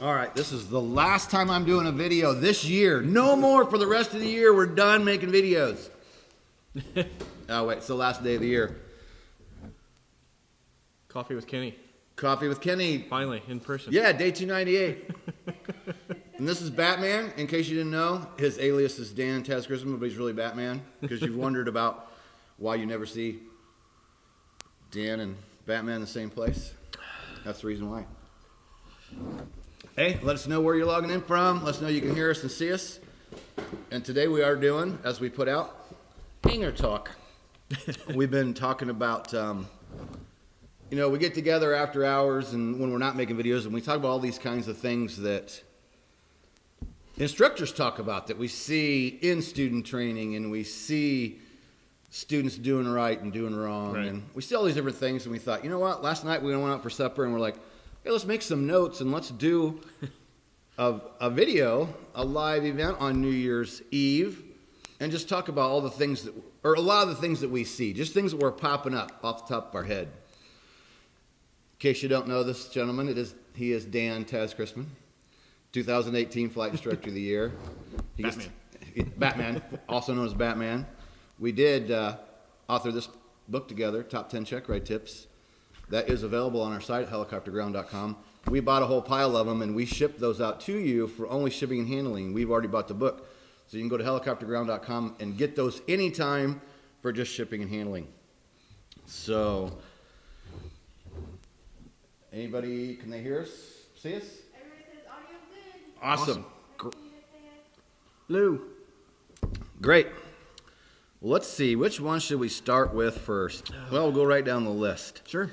All right, this is the last time I'm doing a video this year. No more for the rest of the year. We're done making videos. Oh, wait, it's the last day of the year. Coffee with Kenny. Coffee with Kenny. Finally, in person. Yeah, day 298. And this is Batman. In case you didn't know, his alias is Dan Taz Christmas, but he's really Batman. Because you've wondered about why you never see Dan and Batman in the same place. That's the reason why. Hey, let us know where you're logging in from. Let us know you can hear us and see us. And today we are doing, as we put out, Hangar Talk. We've been talking about, we get together after hours and when we're not making videos, and we talk about all these kinds of things that instructors talk about, that we see in student training, and we see students doing right and doing wrong. Right. And we see all these different things, and we thought, you know what, last night we went out for supper, and we're like, hey, let's make some notes and let's do a video, a live event on New Year's Eve, and just talk about all the things that, or a lot of the things that we see, just things that were popping up off the top of our head. In case you don't know this gentleman, he is Dan Taz Christman, 2018 Flight Instructor of the Year. Batman, also known as Batman. We did author this book together, Top 10 Check Ride Tips. That is available on our site, helicopterground.com. We bought a whole pile of them, and we shipped those out to you for only shipping and handling. We've already bought the book. So you can go to helicopterground.com and get those anytime for just shipping and handling. So, anybody, can they hear us, see us? Everybody says audio good. Awesome. Lou. Great. Well, let's see. Which one should we start with first? Well, we'll go right down the list. Sure.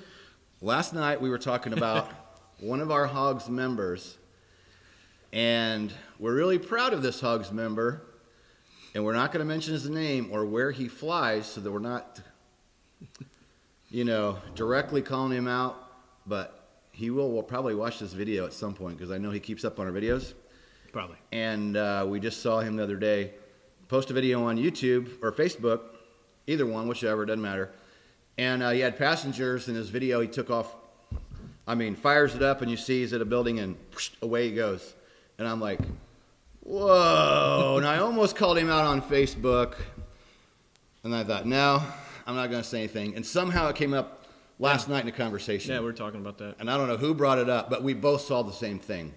Last night we were talking about one of our Hogs members, and we're really proud of this Hogs member, and we're not going to mention his name or where he flies so that we're not, directly calling him out, but he will probably watch this video at some point because I know he keeps up on our videos. Probably. And we just saw him the other day post a video on YouTube or Facebook, either one, whichever, doesn't matter. And he had passengers in his video. He took off, fires it up, and you see he's at a building, and away he goes. And I'm like, whoa. And I almost called him out on Facebook. And I thought, no, I'm not going to say anything. And somehow it came up last night in a conversation. Yeah, we were talking about that. And I don't know who brought it up, but we both saw the same thing.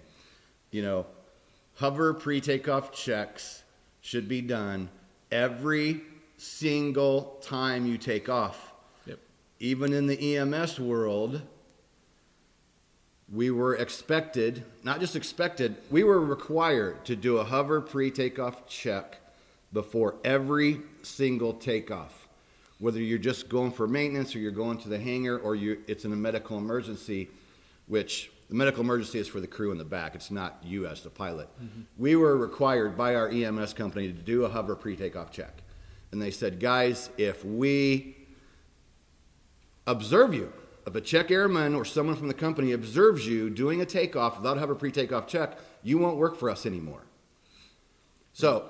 Hover pre-takeoff checks should be done every single time you take off. Yep. Even in the EMS world, we were expected, not just expected, we were required to do a hover pre-takeoff check before every single takeoff. Whether you're just going for maintenance or you're going to the hangar or it's in a medical emergency, which the medical emergency is for the crew in the back. It's not you as the pilot. Mm-hmm. We were required by our EMS company to do a hover pre-takeoff check. And they said, guys, if we observe you, if a check airman or someone from the company observes you doing a takeoff without a hover pre-takeoff check, you won't work for us anymore. So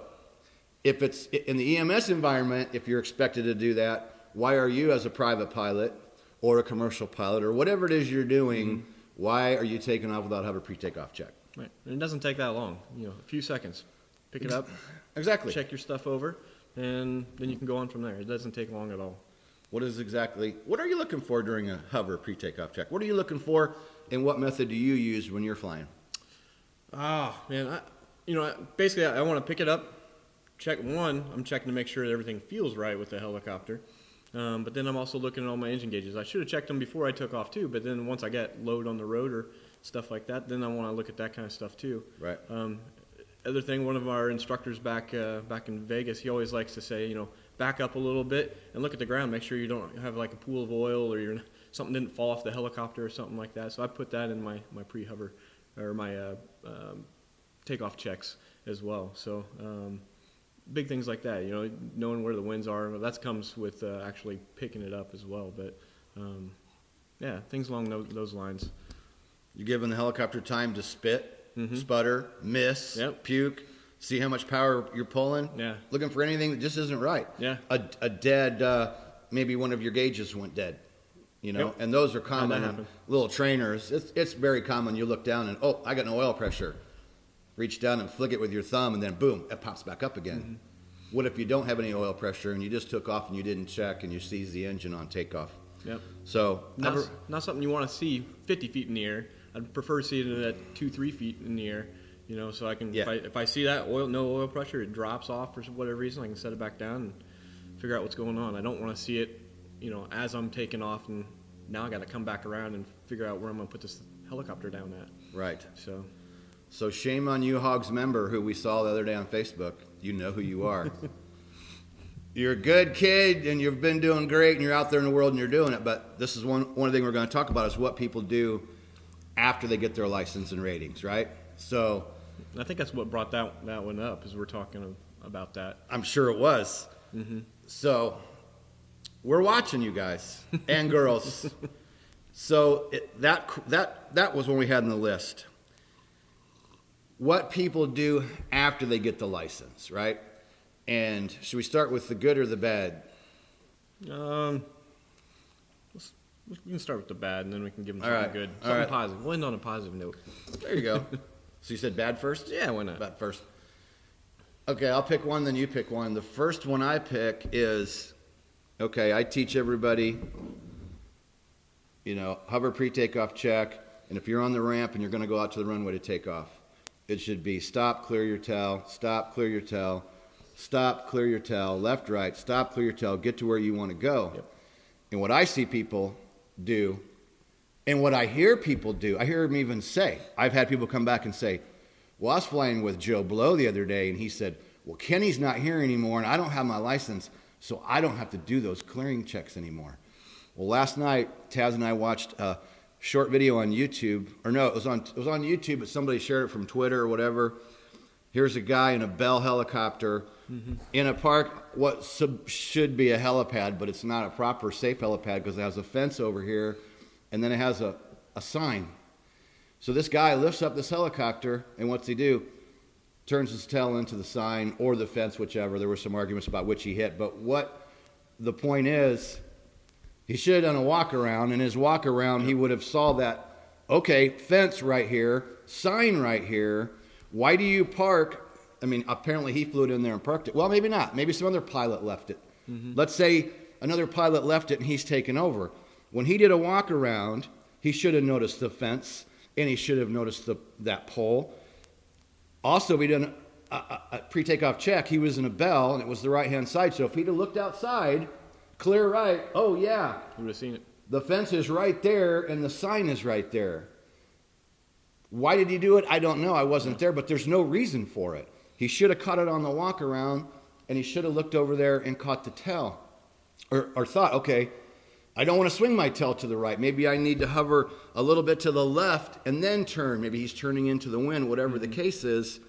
if it's in the EMS environment, if you're expected to do that, why are you as a private pilot or a commercial pilot or whatever it is you're doing, mm-hmm. Why are you taking off without a hover pre-takeoff check? Right. And it doesn't take that long. A few seconds. Pick it up. Exactly. Check your stuff over, and then you can go on from there. It doesn't take long at all. What are you looking for during a hover pre-takeoff check? What are you looking for, and what method do you use when you're flying? Man, basically I want to pick it up, check one. I'm checking to make sure that everything feels right with the helicopter. But then I'm also looking at all my engine gauges. I should have checked them before I took off too, but then once I get load on the road or stuff like that, then I want to look at that kind of stuff too. Right. Other thing, one of our instructors back in Vegas, he always likes to say, back up a little bit and look at the ground. Make sure you don't have like a pool of oil or something didn't fall off the helicopter or something like that. So I put that in my pre-hover or my takeoff checks as well. So big things like that, knowing where the winds are. That comes with actually picking it up as well. But, things along those lines. You're giving the helicopter time to spit, mm-hmm. sputter, miss, puke, see how much power you're pulling. Yeah. Looking for anything that just isn't right. Yeah. A dead, maybe one of your gauges went dead. You know, Yep. and those are How'd common. that happen? Little trainers. It's very common. You look down and, oh, I got no oil pressure. Reach down and flick it with your thumb, and then boom, it pops back up again. Mm-hmm. What if you don't have any oil pressure and you just took off and you didn't check and you seize the engine on takeoff? Yep. So Not something you want to see 50 feet in the air. I'd prefer seeing it at 2-3 feet in the air. You know, so I can if I see that no oil pressure, it drops off for whatever reason, I can set it back down and figure out what's going on. I don't want to see it, you know, as I'm taking off, and now I got to come back around and figure out where I'm going to put this helicopter down at. right. So Shame on you, Hogs member, who we saw the other day on Facebook. You know who you are. You're a good kid, and you've been doing great, and you're out there in the world, and you're doing it. But this is one thing we're going to talk about is what people do after they get their license and ratings, right? So I think that's what brought that one up, is we're talking about that. I'm sure it was. Mm-hmm. So we're watching you guys and girls. So that was when we had in the list. What people do after they get the license, right? And should we start with the good or the bad? We can start with the bad, and then we can give them All something right. good, All something right. positive. We'll end on a positive note. There you go. So you said bad first? Yeah, why not? Bad first. Okay, I'll pick one, then you pick one. The first one I pick is, okay, I teach everybody, you know, hover pre-takeoff check, and if you're on the ramp and you're going to go out to the runway to take off, it should be stop, clear your tail, stop, clear your tail, stop, clear your tail, left, right, stop, clear your tail, get to where you want to go. Yep. And what I see people do, and what I hear people do, I hear them even say, I've had people come back and say, well, I was flying with Joe Blow the other day, and he said, well, Kenny's not here anymore, and I don't have my license, so I don't have to do those clearing checks anymore. Well, last night, Taz and I watched a short video on YouTube, or no, it was on YouTube, but somebody shared it from Twitter or whatever. Here's a guy in a Bell helicopter in a park, what should be a helipad, but it's not a proper safe helipad because it has a fence over here, and then it has a sign. So this guy lifts up this helicopter, and what's he do? Turns his tail into the sign or the fence, whichever. There were some arguments about which he hit, but what the point is, he should have done a walk around. In his walk around, he would have saw that, okay, fence right here, sign right here. Why do you park? I mean, apparently he flew it in there and parked it. Well, maybe not. Maybe some other pilot left it. Let's say another pilot left it and he's taken over. When he did a walk around, he should have noticed the fence and he should have noticed that pole. Also, we did a pre-takeoff check. He was in a Bell and it was the right-hand side. So if he'd have looked outside, clear right, oh yeah, You would have seen it. the fence is right there and the sign is right there. Why did he do it? I don't know. I wasn't there, but there's no reason for it. He should have caught it on the walk around, and he should have looked over there and caught the tail. Or thought, okay, I don't want to swing my tail to the right. Maybe I need to hover a little bit to the left and then turn. Maybe he's turning into the wind, whatever the case is.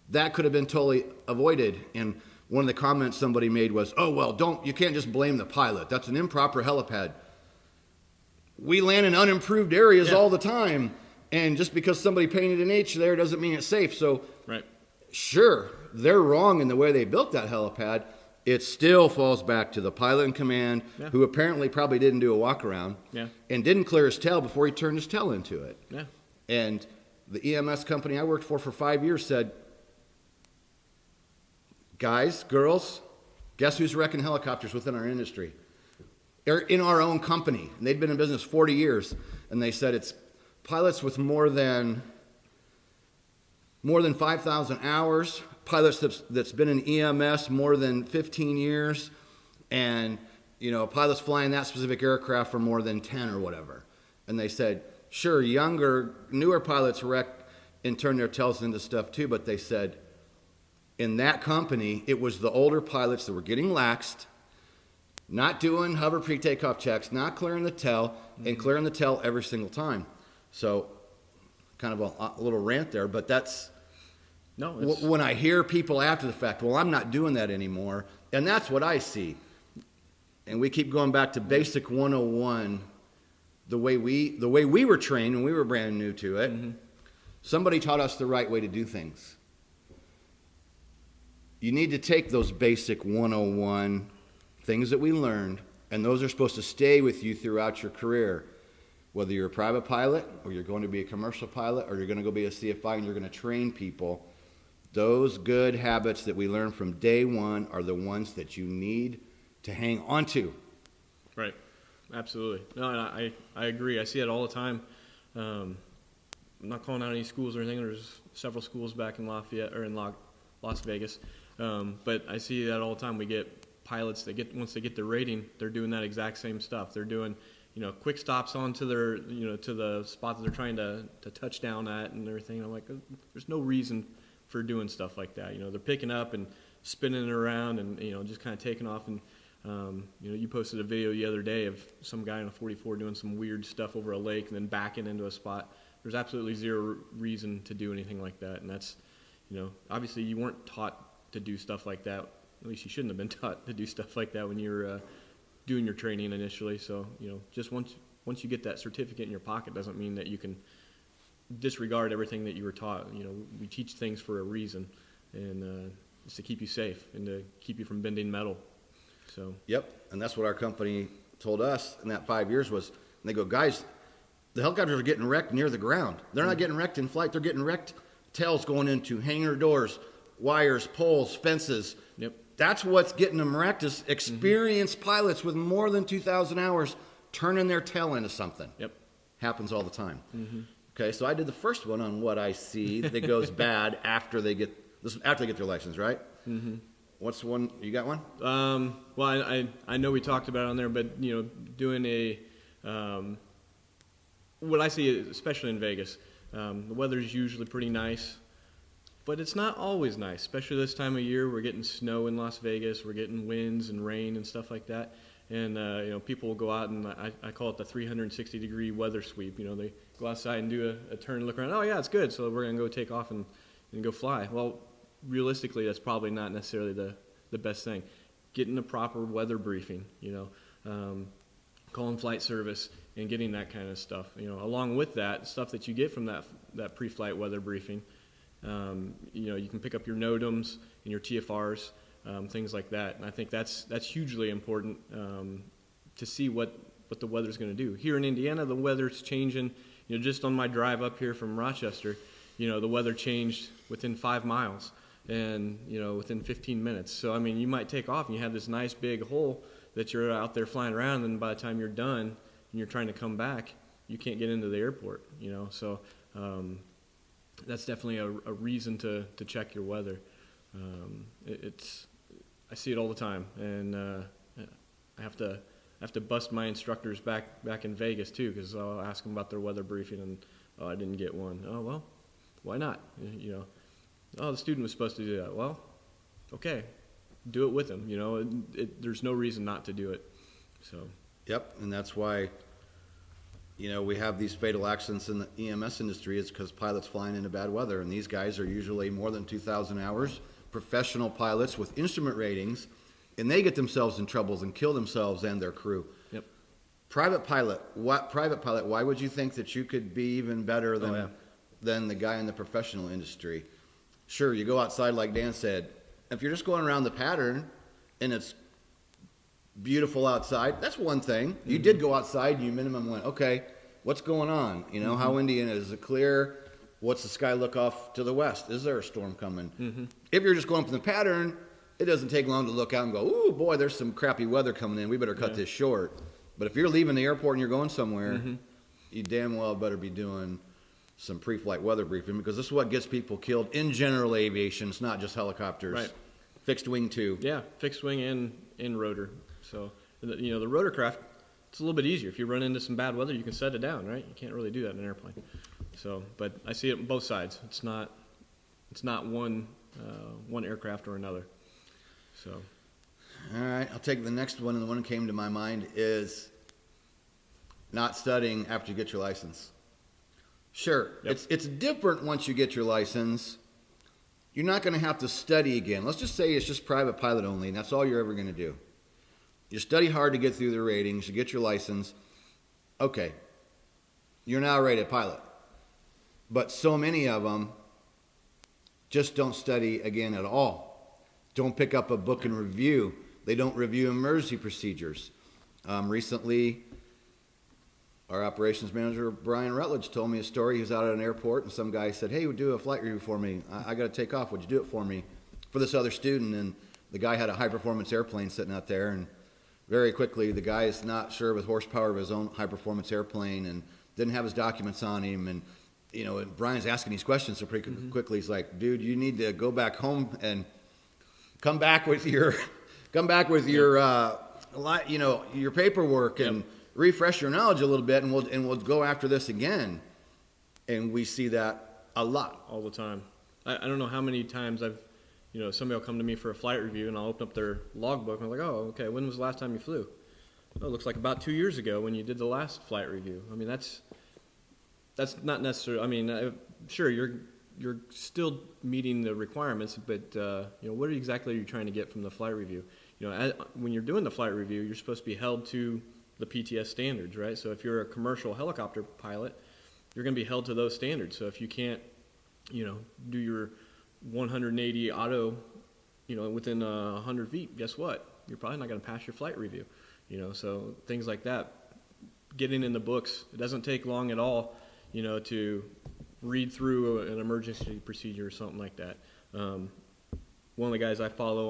That could have been totally avoided. And one of the comments somebody made was, oh, well, you can't just blame the pilot. That's an improper helipad. We land in unimproved areas all the time. And just because somebody painted an H there doesn't mean it's safe. So, Right. sure, they're wrong in the way they built that helipad. It still falls back to the pilot in command, who apparently probably didn't do a walk around and didn't clear his tail before he turned his tail into it. Yeah. And the EMS company I worked for 5 years said, guys, girls, guess who's wrecking helicopters within our industry? They're in our own company. And they'd been in business 40 years. And they said it's pilots with more than 5,000 hours, pilots that's been in EMS more than 15 years, and pilots flying that specific aircraft for more than 10 or whatever. And they said, sure, younger, newer pilots wreck and turn their tails into stuff too, but they said in that company, it was the older pilots that were getting laxed, not doing hover pre-takeoff checks, not clearing the tail, and clearing the tail every single time. So kind of a little rant there, but that's when I hear people after the fact, well, I'm not doing that anymore, and that's what I see. And we keep going back to basic 101, the way we were trained when we were brand new to it. Somebody taught us the right way to do things. You need to take those basic 101 things that we learned And those are supposed to stay with you throughout your career. Whether you're a private pilot or you're going to be a commercial pilot or you're going to go be a CFI and you're going to train people, those good habits that we learn from day one are the ones that you need to hang on to. Right. Absolutely. No, and I agree. I see it all the time. I'm not calling out any schools or anything. There's several schools back in Lafayette or in Las Vegas. But I see that all the time. We get pilots that once they get their rating, they're doing that exact same stuff. They're doing, quick stops onto their, to the spot that they're trying to touch down at and everything. And I'm like, there's no reason for doing stuff like that. They're picking up and spinning it around and, just kind of taking off. And, you posted a video the other day of some guy in a 44 doing some weird stuff over a lake and then backing into a spot. There's absolutely zero reason to do anything like that. And that's, obviously you weren't taught to do stuff like that. At least you shouldn't have been taught to do stuff like that when you were doing your training initially. So, just once you get that certificate in your pocket doesn't mean that you can disregard everything that you were taught. We teach things for a reason, and it's to keep you safe and to keep you from bending metal. So. Yep, and that's what our company told us in that 5 years was, and they go, guys, the helicopters are getting wrecked near the ground. They're not getting wrecked in flight. They're getting wrecked, tails going into hangar doors, wires, poles, fences. Yep. That's what's getting them wrecked is experienced pilots with more than 2,000 hours turning their tail into something. Yep. Happens all the time. Okay, so I did the first one on what I see that goes bad after they get their license, right? What's the one? You got one? Well, I know we talked about it on there, but doing a what I see, especially in Vegas, the weather's usually pretty nice, but it's not always nice. Especially this time of year, we're getting snow in Las Vegas, we're getting winds and rain and stuff like that, and people will go out and I call it the 360-degree weather sweep. They go outside and do a turn, and look around. Oh yeah, it's good. So we're gonna go take off and go fly. Well, realistically, that's probably not necessarily the best thing. Getting a proper weather briefing, calling flight service and getting that kind of stuff. Along with that, stuff that you get from that pre-flight weather briefing, you can pick up your NOTAMs and your TFRs, things like that. And I think that's hugely important to see what the weather's going to do. Here in Indiana, the weather's changing. Just on my drive up here from Rochester, the weather changed within 5 miles. And, within 15 minutes. So, you might take off and you have this nice big hole that you're out there flying around, and by the time you're done and you're trying to come back, you can't get into the airport, So, that's definitely a reason to check your weather. I see it all the time, and I have to bust my instructors back in Vegas, too, because I'll ask them about their weather briefing, and, I didn't get one. Oh, well, why not, Oh, the student was supposed to do that. Well, okay, do it with them. There's no reason not to do it. So. Yep, and that's why, we have these fatal accidents in the EMS industry is because pilots flying into bad weather, and these guys are usually more than 2,000 hours, professional pilots with instrument ratings, and they get themselves in troubles and kill themselves and their crew. Yep. Private pilot, why would you think that you could be even better than the guy in the professional industry? Sure, you go outside like Dan said. If you're just going around the pattern and it's beautiful outside, that's one thing. You did go outside and you minimum went, okay, what's going on? How windy is it clear? What's the sky look off to the west? Is there a storm coming? If you're just going from the pattern, it doesn't take long to look out and go, ooh, boy, there's some crappy weather coming in. We better cut this short. But if you're leaving the airport and you're going somewhere, you damn well better be doing some pre-flight weather briefing, because this is what gets people killed in general aviation. It's not just helicopters. Right. Fixed wing too. Yeah, fixed wing and rotor. So, the rotorcraft, it's a little bit easier. If you run into some bad weather, you can set it down, right? You can't really do that in an airplane. So, but I see it on both sides. It's not one aircraft or another. So. All right, I'll take the next one, and the one that came to my mind is not studying after you get your license. Sure, Yep. It's different once you get your license. You're not going to have to study again. Let's just say it's just private pilot only, and that's all you're ever going to do. You study hard to get through the ratings, you get your license. Okay, you're now a rated pilot. But so many of them just don't study again at all. Don't pick up a book and review. They don't review emergency procedures. Recently, our operations manager, Brian Rutledge, told me a story. He was out at an airport, and some guy said, hey, would do a flight review for me. I got to take off. Would you do it for me? For this other student. And the guy had a high-performance airplane sitting out there, and very quickly, the guy is not sure with horsepower of his own high-performance airplane and didn't have his documents on him. And, and Brian's asking these questions so pretty quickly. He's like, dude, you need to go back home and come back with your your paperwork and refresh your knowledge a little bit, and we'll go after this again. And we see that a lot. All the time. I don't know how many times somebody will come to me for a flight review, and I'll open up their logbook, and I'm like, oh, okay, when was the last time you flew? Oh, it looks like about 2 years ago when you did the last flight review. I mean, that's not necessarily, I mean, sure, you're still meeting the requirements, but, what exactly are you trying to get from the flight review? When you're doing the flight review, you're supposed to be held to the PTS standards, right? So if you're a commercial helicopter pilot, you're going to be held to those standards. So if you can't, do your 180 auto, within 100 feet, guess what? You're probably not going to pass your flight review. So things like that. Getting in the books, it doesn't take long at all, to read through an emergency procedure or something like that. One of the guys I follow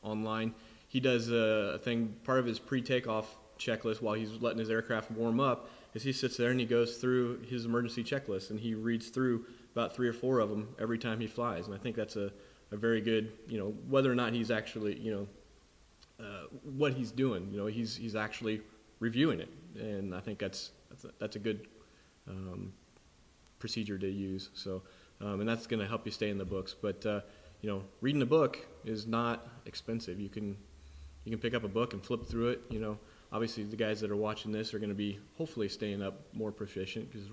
online, he does a thing, part of his pre-takeoff checklist while he's letting his aircraft warm up is he sits there and he goes through his emergency checklist and he reads through about 3 or 4 of them every time he flies. And I think that's a very good, whether or not he's actually, what he's doing, he's actually reviewing it. And I think that's a good procedure to use. So, and that's going to help you stay in the books. But, reading a book is not expensive. You can pick up a book and flip through it. Obviously the guys that are watching this are going to be hopefully staying up more proficient because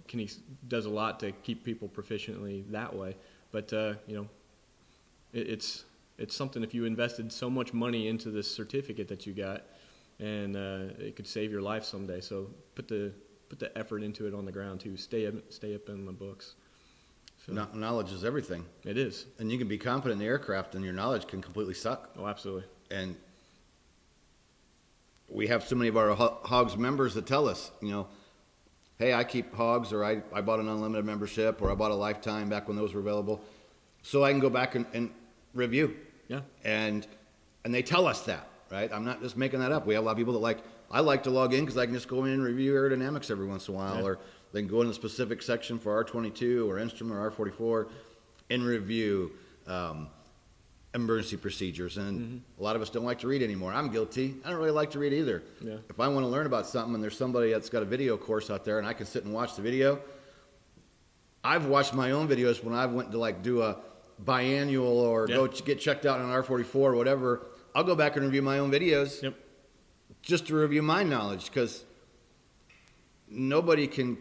Kenny does a lot to keep people proficiently that way. But, it's something if you invested so much money into this certificate that you got, and it could save your life someday. So put the effort into it on the ground too. Stay up in the books. So, knowledge is everything. It is. And you can be competent in the aircraft, and your knowledge can completely suck. Oh, absolutely. And we have so many of our Hogs members that tell us, hey, I keep Hogs, or I bought an unlimited membership, or I bought a lifetime back when those were available, so I can go back and review. Yeah. And they tell us that, right? I'm not just making that up. We have a lot of people that I like to log in because I can just go in and review aerodynamics every once in a while, or they can go in a specific section for R22 or instrument or R44 and review emergency procedures. And a lot of us don't like to read anymore. I'm guilty. I don't really like to read either. Yeah. If I want to learn about something and there's somebody that's got a video course out there and I can sit and watch the video, I've watched my own videos when I went to do a biannual or go get checked out on an R44 or whatever. I'll go back and review my own videos just to review my knowledge, because nobody can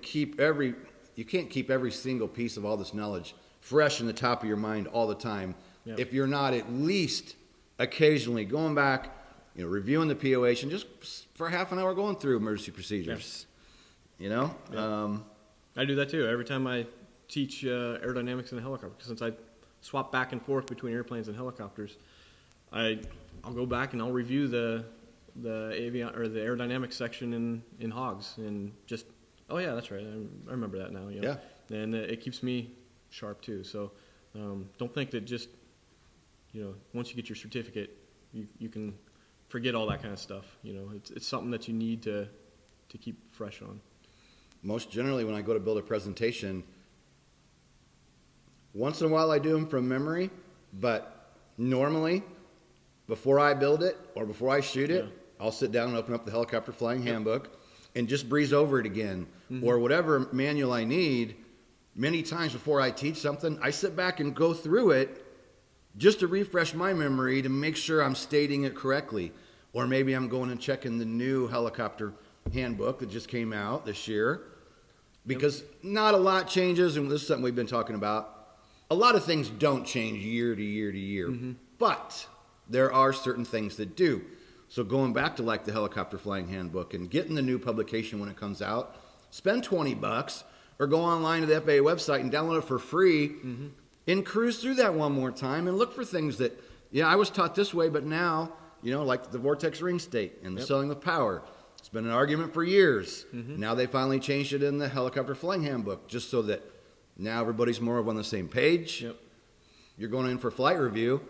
you can't keep every single piece of all this knowledge fresh in the top of your mind all the time if you're not at least occasionally going back, reviewing the POH and just for half an hour going through emergency procedures. I do that too. Every time I teach aerodynamics in a helicopter, since I swap back and forth between airplanes and helicopters, I'll go back and I'll review the aerodynamics section in Hogs and just, oh yeah, that's right, I remember that now. And it keeps me sharp too. So don't think that just once you get your certificate, you can forget all that kind of stuff. It's something that you need to keep fresh on. Most generally, when I go to build a presentation, once in a while I do them from memory, but normally before I build it or before I shoot it, I'll sit down and open up the helicopter flying handbook and just breeze over it again, or whatever manual I need. Many times before I teach something, I sit back and go through it just to refresh my memory to make sure I'm stating it correctly. Or maybe I'm going and checking the new helicopter handbook that just came out this year, because not a lot changes, and this is something we've been talking about. A lot of things don't change year to year to year, but there are certain things that do. So going back to the helicopter flying handbook and getting the new publication when it comes out, spend $20 or go online to the FAA website and download it for free and cruise through that one more time and look for things that, I was taught this way, but now, like the vortex ring state and the Yep. selling with power. It's been an argument for years. Now they finally changed it in the helicopter flying handbook just so that now everybody's more on the same page. Yep. You're going in for flight review.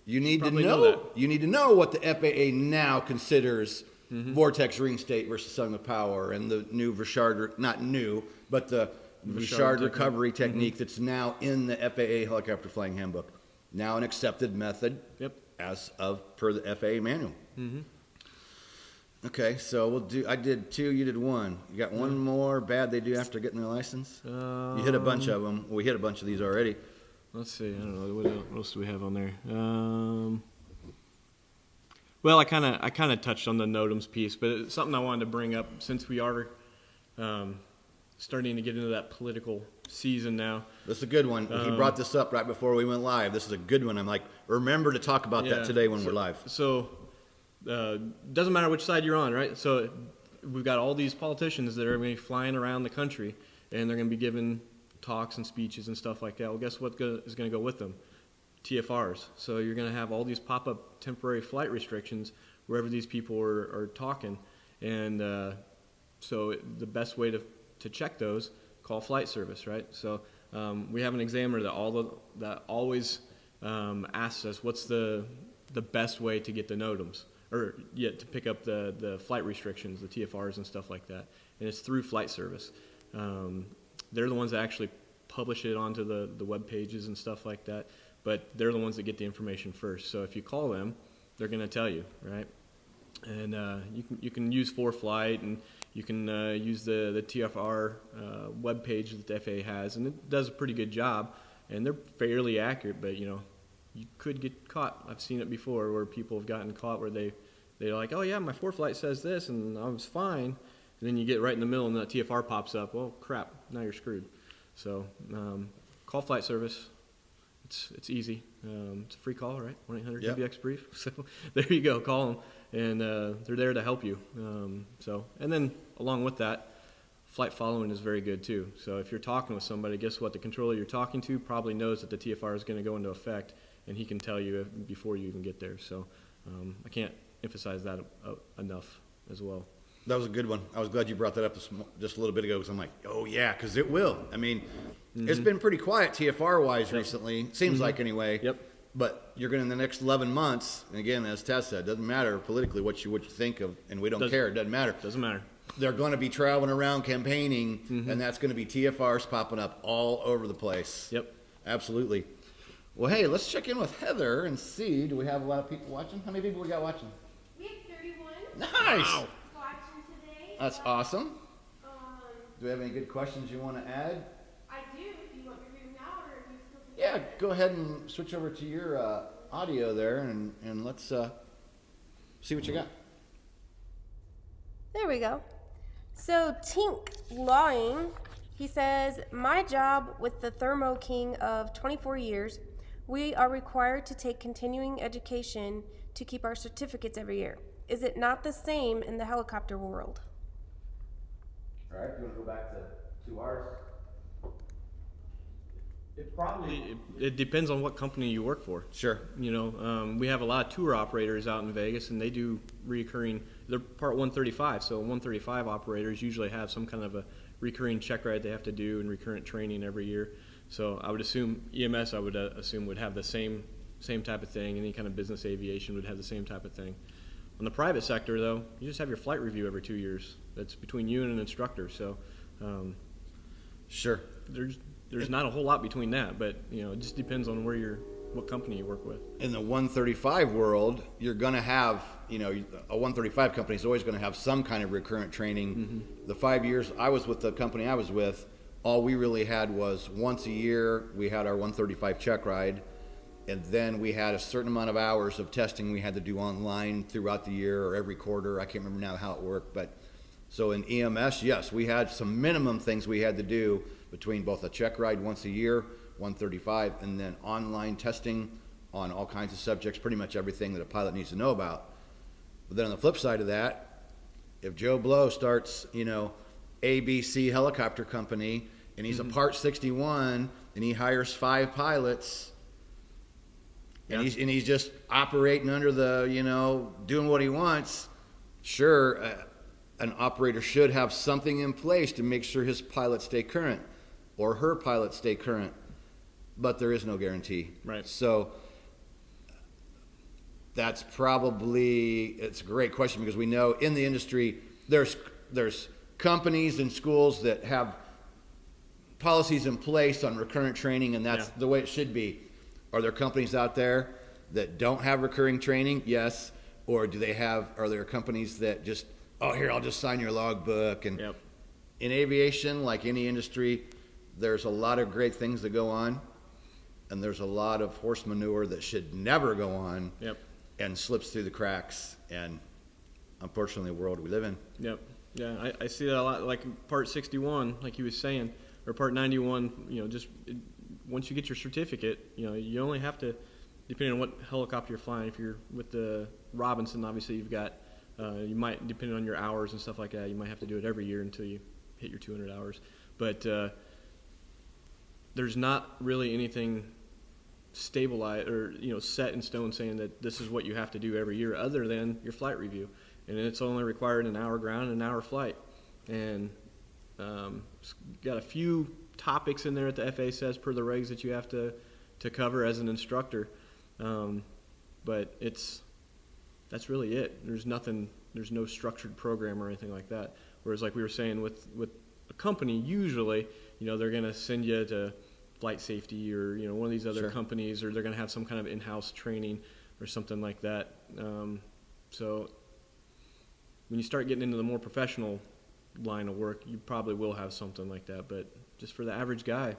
You need to Probably know, know that. you need to know what the FAA now considers vortex ring state versus selling with power and the new Richard, not new, but the Richard recovery technique that's now in the FAA helicopter flying handbook. Now an accepted method Yep. as of per the FAA manual. Okay, so I did 2, you did 1. You got one more bad they do after getting their license? You hit a bunch of them. We hit a bunch of these already. Let's see. I don't know what else do we have on there. Well, I kind of touched on the NOTAMs piece, but it's something I wanted to bring up since we are starting to get into that political season now. This is a good one. He brought this up right before we went live. This is a good one. I'm like, remember to talk about that today when we're live. So, doesn't matter which side you're on, right? So, we've got all these politicians that are going to be flying around the country, and they're going to be giving talks and speeches and stuff like that. Well, guess what is going to go with them? TFRs. So, you're going to have all these pop-up temporary flight restrictions wherever these people are talking. And so, the best way to check those, call flight service, right? So, we have an examiner that always asks us what's the best way to get the NOTAMs, or to pick up the flight restrictions, the TFRs and stuff like that. And it's through flight service. They're the ones that actually publish it onto the web pages and stuff like that, but they're the ones that get the information first. So if you call them, they're going to tell you, right? And you can use ForeFlight, and you can use the TFR web page that the FAA has, and it does a pretty good job, and they're fairly accurate, but you could get caught. I've seen it before where people have gotten caught where they're like, oh yeah, my ForeFlight says this and I was fine, and then you get right in the middle and the TFR pops up. Well, crap, now you're screwed. So call flight service. It's easy. It's a free call, right? 1-800-WX brief. So there you go. Call them, and they're there to help you. And then along with that, flight following is very good too. So if you're talking with somebody, guess what? The controller you're talking to probably knows that the TFR is going to go into effect, and he can tell you before you even get there. So I can't emphasize that enough as well. That was a good one. I was glad you brought that up just a little bit ago, because I'm like, oh yeah, because it will. I mean, it's been pretty quiet TFR-wise recently. Seems like anyway. Yep. But you're going to, in the next 11 months, and again, as Tess said, it doesn't matter politically what you think of, and we don't care. It doesn't matter. Doesn't matter. They're going to be traveling around campaigning, and that's going to be TFRs popping up all over the place. Yep. Absolutely. Well, hey, let's check in with Heather and see. Do we have a lot of people watching? How many people we got watching? We have 31 Nice. Wow. watching today. That's awesome. Um, Do we have any good questions you want to add? I do. Do you want me to read them now, or are you still thinking? Yeah, go ahead and switch over to your audio there, and let's see what you got. There we go. So Tink Lawing, he says, my job with the Thermo King of 24 years, we are required to take continuing education to keep our certificates every year. Is it not the same in the helicopter world? All right, you want to go back to 2 hours? It depends on what company you work for. Sure. We have a lot of tour operators out in Vegas, and they do recurring. They're part 135, so 135 operators usually have some kind of a recurring check ride they have to do and recurrent training every year. So I would assume EMS, I would assume, would have the same type of thing. Any kind of business aviation would have the same type of thing. On the private sector, though, you just have your flight review every 2 years. That's between you and an instructor. So Sure. there's not a whole lot between that, but it just depends on what company you work with. In the 135 world, you're going to have, a 135 company is always going to have some kind of recurrent training. The 5 years I was with the company I was with, all we really had was once a year we had our 135 check ride, and then we had a certain amount of hours of testing we had to do online throughout the year or every quarter. I can't remember now how it worked, but so in EMS, yes, we had some minimum things we had to do between both a check ride once a year, 135, and then online testing on all kinds of subjects, pretty much everything that a pilot needs to know about. But then on the flip side of that, if Joe Blow starts, ABC helicopter company, and he's a Part 61, and he hires 5 pilots, and Yeah. he's just operating under the, doing what he wants. Sure, an operator should have something in place to make sure his pilots stay current or her pilots stay current, but there is no guarantee. Right. So that's probably, it's a great question, because we know in the industry there's companies and schools that have policies in place on recurrent training, and that's the way it should be. Are there companies out there that don't have recurring training? Yes. Or are there companies that just, oh, here, I'll just sign your logbook? And in aviation, like any industry, there's a lot of great things that go on, and there's a lot of horse manure that should never go on and slips through the cracks, and unfortunately the world we live in. Yep. Yeah, I see that a lot, like Part 61, like he was saying, or Part 91, once you get your certificate, you only have to, depending on what helicopter you're flying, if you're with the Robinson, obviously you've got, you might, depending on your hours and stuff like that, you might have to do it every year until you hit your 200 hours. But there's not really anything stabilized or set in stone saying that this is what you have to do every year, other than your flight review, and it's only required an hour ground and an hour flight. And it's got a few topics in there that the FAA says per the regs that you have to cover as an instructor, but that's really it. There's no structured program or anything like that. Whereas, like we were saying, with a company, usually they're going to send you to flight safety or one of these other companies, or they're going to have some kind of in-house training or something like that. So when you start getting into the more professional line of work, you probably will have something like that, but just for the average guy,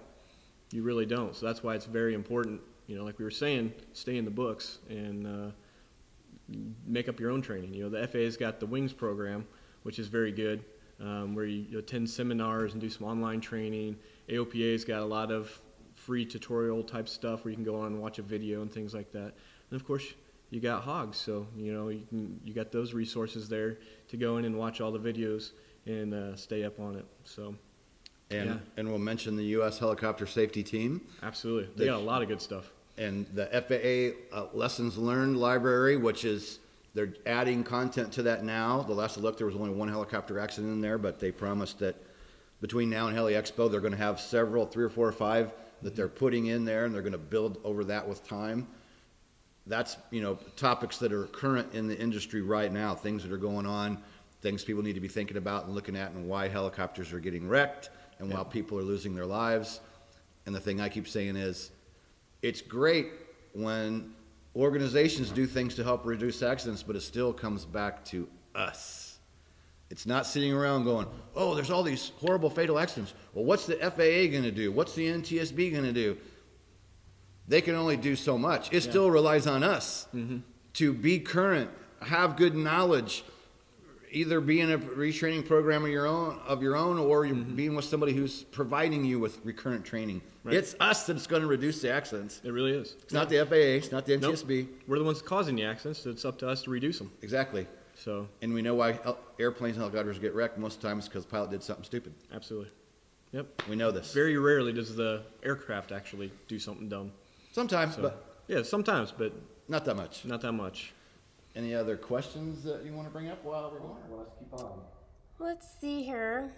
you really don't. So that's why it's very important, like we were saying, stay in the books and make up your own training. The FAA's got the Wings program, which is very good, where you attend seminars and do some online training. AOPA's got a lot of free tutorial type stuff where you can go on and watch a video and things like that. And of course, you got Hogs, so you got those resources there to go in and watch all the videos and stay up on it. So, and we'll mention the U.S. Helicopter Safety Team. Absolutely, they got a lot of good stuff. And the FAA Lessons Learned Library, which is, they're adding content to that now. The last I looked, there was only one helicopter accident in there, but they promised that between now and Heli Expo, they're going to have several, 3 or 4 or 5 that they're putting in there, and they're going to build over that with time. That's, topics that are current in the industry right now, things that are going on, things people need to be thinking about and looking at, and why helicopters are getting wrecked and why people are losing their lives. And the thing I keep saying is, it's great when organizations do things to help reduce accidents, but it still comes back to us. It's not sitting around going, oh, there's all these horrible fatal accidents. Well, what's the FAA going to do? What's the NTSB going to do? They can only do so much. It still relies on us to be current, have good knowledge, either be in a retraining program of your own, or you're being with somebody who's providing you with recurrent training. Right. It's us that's going to reduce the accidents. It really is. It's not the FAA. It's not the NTSB. Nope. We're the ones causing the accidents, so it's up to us to reduce them. Exactly. So. And we know why airplanes and helicopters get wrecked most of the time is because the pilot did something stupid. Absolutely. Yep. We know this. Very rarely does the aircraft actually do something dumb. Sometimes, sometimes, but not that much. Not that much. Any other questions that you want to bring up while we're going, or let's keep on? Let's see here.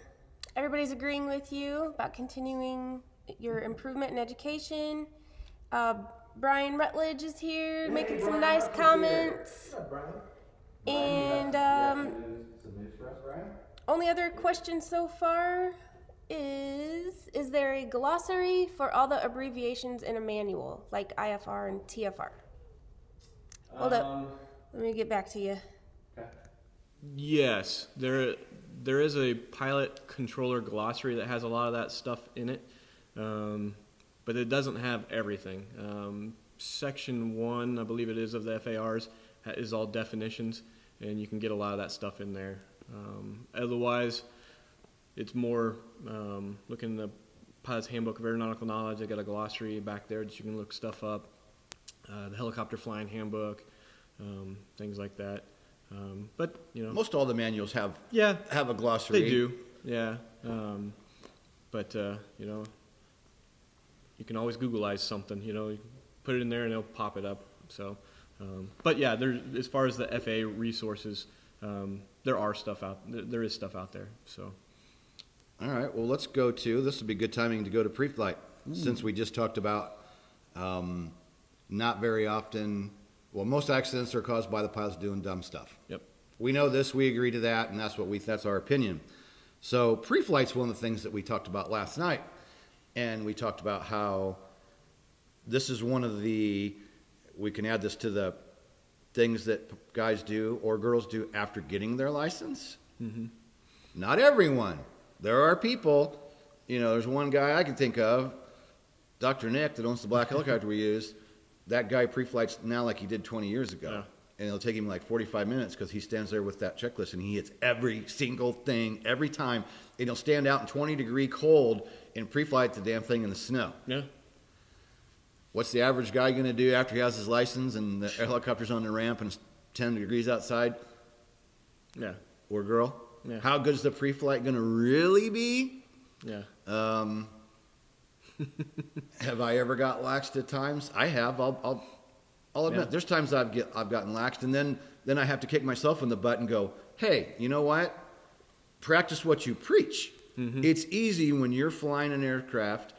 Everybody's agreeing with you about continuing your improvement in education. Brian Rutledge is here making some nice comments. And only other question so far is there a glossary for all the abbreviations in a manual, like IFR and TFR? Hold up. Let me get back to you. Okay. Yes, there is a pilot controller glossary that has a lot of that stuff in it, but it doesn't have everything. Section 1, I believe it is, of the FARs is all definitions, and you can get a lot of that stuff in there. Otherwise, it's more looking in the Pilot's Handbook of Aeronautical Knowledge. They got a glossary back there that you can look stuff up. The Helicopter Flying Handbook, things like that. But most all the manuals have a glossary. They do, yeah. But you can always Googleize something. You put it in there and it'll pop it up. So, but yeah, as far as the FAA resources, there are stuff out. There is stuff out there. So, All right. Well, let's go to. This would be good timing to go to pre-flight, since we just talked about not very often. Well, most accidents are caused by the pilots doing dumb stuff. yep. We know this. We agree to that, and that's our opinion. So pre-flight's one of the things that we talked about last night, and we talked about how this is one of the. We can add this to the things that guys do or girls do after getting their license. Mm-hmm. Not everyone. There are people. There's one guy I can think of, Dr. Nick, that owns the black helicopter we use. That guy pre-flights now like he did 20 years ago. Yeah. And it'll take him like 45 minutes because he stands there with that checklist and he hits every single thing every time. And he'll stand out in 20-degree cold and pre-flight the damn thing in the snow. Yeah. What's the average guy going to do after he has his license and the helicopter's on the ramp and it's 10 degrees outside? Yeah. Or girl? Yeah. How good is the pre-flight going to really be? Yeah. Have I ever got laxed at times? I have. I'll admit. Yeah. There's times I've gotten laxed, and then I have to kick myself in the butt and go, hey, you know what? Practice what you preach. Mm-hmm. It's easy when you're flying an aircraft,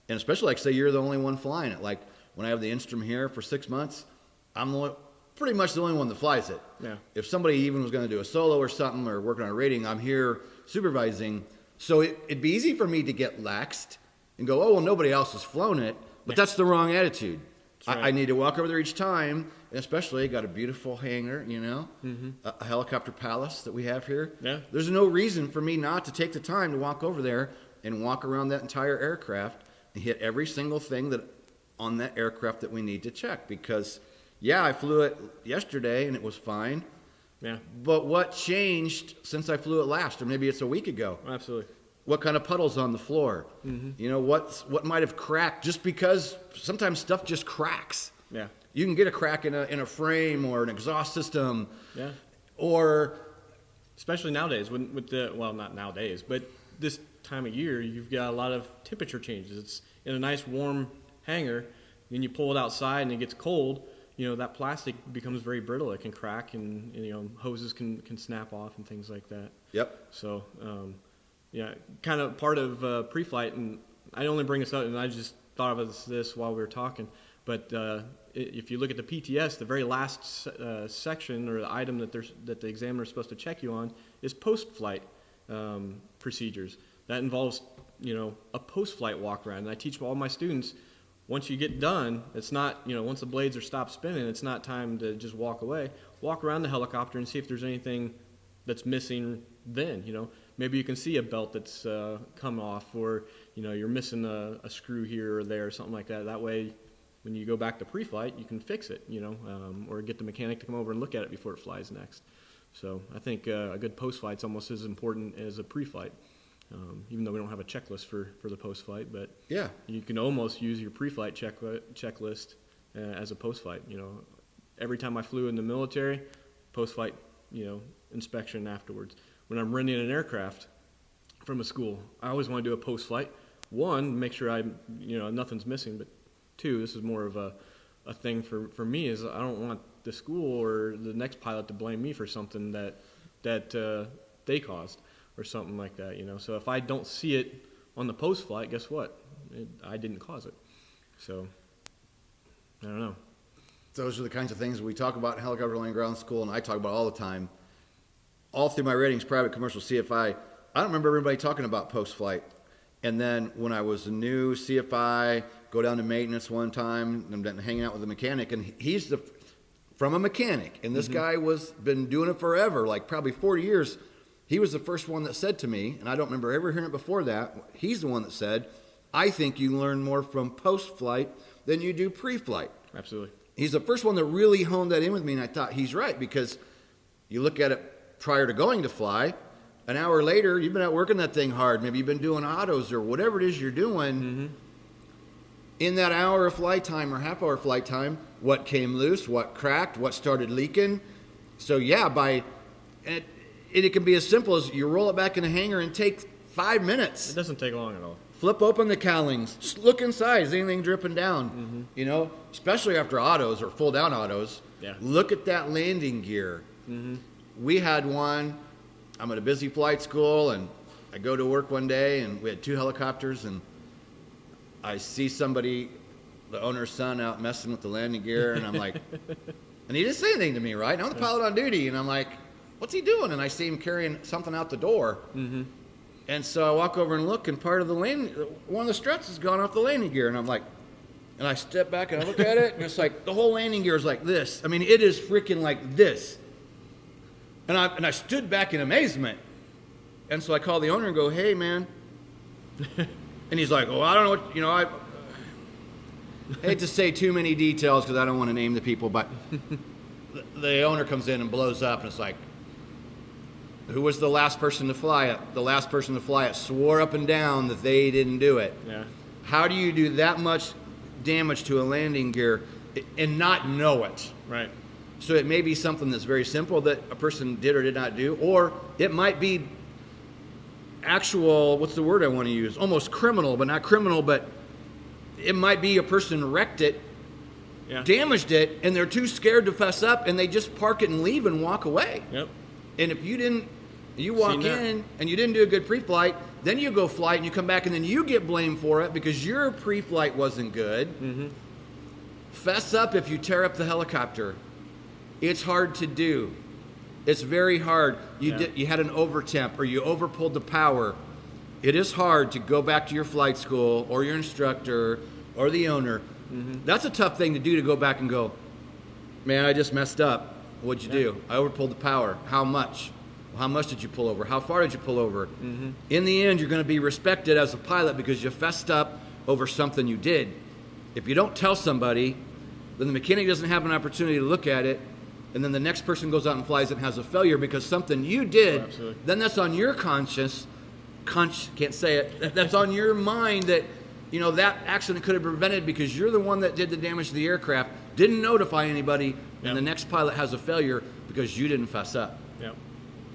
and especially like say you're the only one flying it. Like when I have the Instructor here for 6 months, I'm pretty much the only one that flies it. Yeah. If somebody even was going to do a solo or something or working on a rating, I'm here supervising. So it'd be easy for me to get laxed and go, oh, well, nobody else has flown it. But Yeah. that's the wrong attitude. That's right. I need to walk over there each time, and especially got a beautiful hangar, Mm-hmm. a helicopter palace that we have here. Yeah. There's no reason for me not to take the time to walk over there and walk around that entire aircraft and hit every single thing that on that aircraft that we need to check. Because, yeah, I flew it yesterday and it was fine. Yeah. But what changed since I flew it last, or maybe it's a week ago? Absolutely. What kind of puddles on the floor? Mm-hmm. What might have cracked? Just because sometimes stuff just cracks. Yeah. You can get a crack in a frame or an exhaust system. Yeah. Or Especially nowadays, not nowadays, but this time of year, you've got a lot of temperature changes. It's in a nice warm hangar, and you pull it outside and it gets cold. That plastic becomes very brittle. It can crack, and hoses can snap off and things like that. Yep. So, yeah, kind of part of pre-flight, and I only bring this up, and I just thought of this while we were talking, but if you look at the PTS, the very last section or the item that the examiner is supposed to check you on is post-flight procedures. That involves, a post-flight walk-around, and I teach all my students, once you get done, it's not, once the blades are stopped spinning, it's not time to just walk away. Walk around the helicopter and see if there's anything that's missing then, Maybe you can see a belt that's come off, or, you're missing a screw here or there or something like that. That way, when you go back to pre-flight, you can fix it, or get the mechanic to come over and look at it before it flies next. So I think a good post-flight's almost as important as a pre-flight, even though we don't have a checklist for the post-flight. But Yeah. you can almost use your pre-flight checklist as a post-flight. Every time I flew in the military, post-flight, inspection afterwards. When I'm renting an aircraft from a school, I always want to do a post-flight. One, make sure nothing's missing, but two, this is more of a thing for me, is I don't want the school or the next pilot to blame me for something that they caused or something like that, So if I don't see it on the post-flight, guess what? I didn't cause it. So, I don't know. Those are the kinds of things we talk about in helicopter landing ground school, and I talk about all the time. All through my ratings, private, commercial, CFI, I don't remember everybody talking about post-flight. And then when I was a new CFI, go down to maintenance one time, I'm hanging out with a mechanic, and he's from a mechanic, and this guy been doing it forever, like probably 40 years. He was the first one that said to me, and I don't remember ever hearing it before that, he's the one that said, I think you learn more from post-flight than you do pre-flight. Absolutely. He's the first one that really honed that in with me, and I thought he's right, because you look at it prior to going to fly, an hour later, you've been out working that thing hard. Maybe you've been doing autos or whatever it is you're doing. In that hour of flight time or half hour flight time, what came loose, what cracked, what started leaking. So yeah, it can be as simple as you roll it back in the hangar and take 5 minutes. It doesn't take long at all. Flip open the cowlings. Just look inside. Is anything dripping down? You know, especially after autos or full down autos. Yeah. Look at that landing gear. We had one. I'm at a busy flight school, and I go to work one day, and we had 2 helicopters, and I see somebody, the owner's son, out messing with the landing gear, and I'm like, and he didn't say anything to me, right? I'm the pilot on duty, and I'm like, what's he doing? And I see him carrying something out the door. And so I walk over and look, and part of the one of the struts has gone off the landing gear, and I'm like, and I step back and I look at it, and it's like the whole landing gear is like this. I mean, it is freaking like this. And I stood back in amazement. And so I call the owner and go, hey, man. And he's like, oh, I don't know what, you know, I hate to say too many details because I don't want to name the people, but the owner comes in and blows up, and it's like, who was the last person to fly it? The last person to fly it swore up and down that they didn't do it. Yeah. How do you do that much damage to a landing gear and not know it? Right. So it may be something that's very simple that a person did or did not do, or it might be actual, what's the word I want to use? Almost criminal, but not criminal, but it might be a person wrecked it, damaged it, and they're too scared to fess up, and they just park it and leave and walk away. Yep. And if you walk in and you didn't do a good pre-flight, then you go flight and you come back and then you get blamed for it because your pre-flight wasn't good. Fess up if you tear up the helicopter. It's hard to do. It's very hard. You had an overtemp or you overpulled the power. It is hard to go back to your flight school or your instructor or the owner. That's a tough thing to do, to go back and go, man, I just messed up. What'd you do? I overpulled the power. How much? How much did you pull over? How far did you pull over? In the end, you're going to be respected as a pilot because you fessed up over something you did. If you don't tell somebody, then the mechanic doesn't have an opportunity to look at it, and then the next person goes out and flies it and has a failure because something you did, then that's on your conscience. Can't say it. That's on your mind that, you know, that accident could have been prevented because you're the one that did the damage to the aircraft, didn't notify anybody, and the next pilot has a failure because you didn't fess up. Yeah.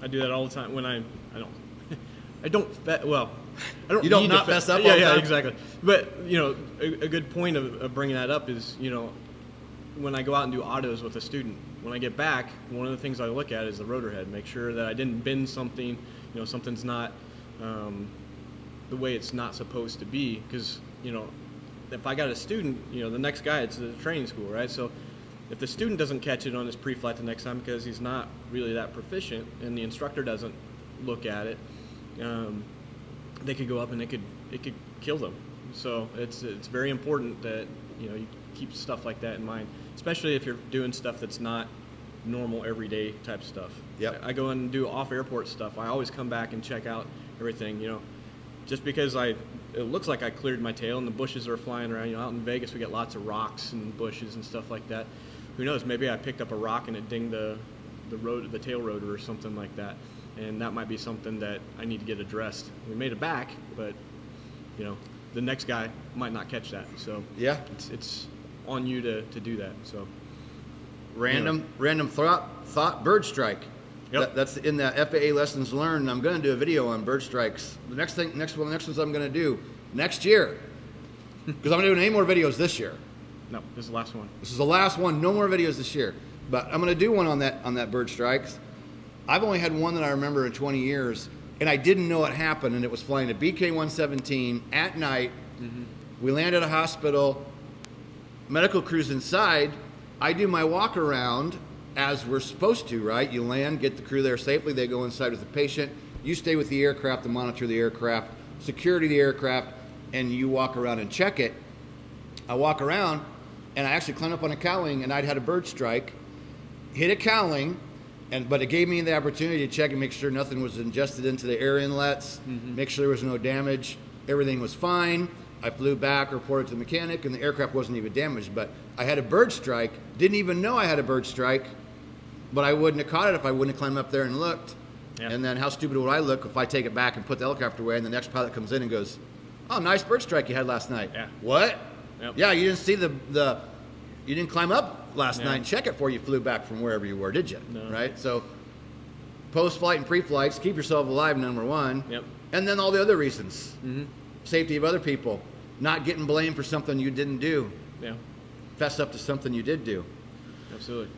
I do that all the time when I don't You don't not fess up all the time? Yeah, exactly. But, you know, a good point of bringing that up is, you know, when I go out and do autos with a student, when I get back, one of the things I look at is the rotor head. Make sure that I didn't bend something, you know, something's not the way it's not supposed to be. Because, you know, if I got a student, you know, the next guy, it's a training school, right? So if the student doesn't catch it on his pre-flight the next time because he's not really that proficient and the instructor doesn't look at it, they could go up and it could kill them. So it's very important that, you know, you keep stuff like that in mind, especially if you're doing stuff that's not normal everyday type stuff. Yep. I go and do off airport stuff. I always come back and check out everything, you know. Just because it looks like I cleared my tail and the bushes are flying around, you know, out in Vegas we get lots of rocks and bushes and stuff like that. Who knows, maybe I picked up a rock and it dinged the tail rotor or something like that. And that might be something that I need to get addressed. We made it back, but, you know, the next guy might not catch that. So yeah, it's on you to do that. So random thought bird strike. Yep. That's in the FAA lessons learned. I'm going to do a video on bird strikes. The next ones I'm going to do next year, because I'm not doing any more videos this year. No, this is the last one. This is the last one. No more videos this year. But I'm going to do one on that bird strikes. I've only had one that I remember in 20 years, and I didn't know it happened, and it was flying a BK-117 at night. We land at a hospital, medical crew's inside. I do my walk around as we're supposed to, right? You land, get the crew there safely, they go inside with the patient, you stay with the aircraft to monitor the aircraft, security of the aircraft, and you walk around and check it. I walk around, and I actually climbed up on a cowling, and I'd had a bird strike, hit a cowling, but it gave me the opportunity to check and make sure nothing was ingested into the air inlets, make sure there was no damage, everything was fine. I flew back, reported to the mechanic, and the aircraft wasn't even damaged. But I had a bird strike, didn't even know I had a bird strike, but I wouldn't have caught it if I wouldn't have climbed up there and looked. Yeah. And then how stupid would I look if I take it back and put the helicopter away, and the next pilot comes in and goes, oh, nice bird strike you had last night. Yeah. What? Yep. Yeah, you didn't see you didn't climb up last night and check it before you flew back from wherever you were, did you? No. Right? So post-flight and pre-flights, keep yourself alive, number one. Yep. And then all the other reasons. safety of other people, not getting blamed for something you didn't do. Yeah, Fess up to something you did do. absolutely.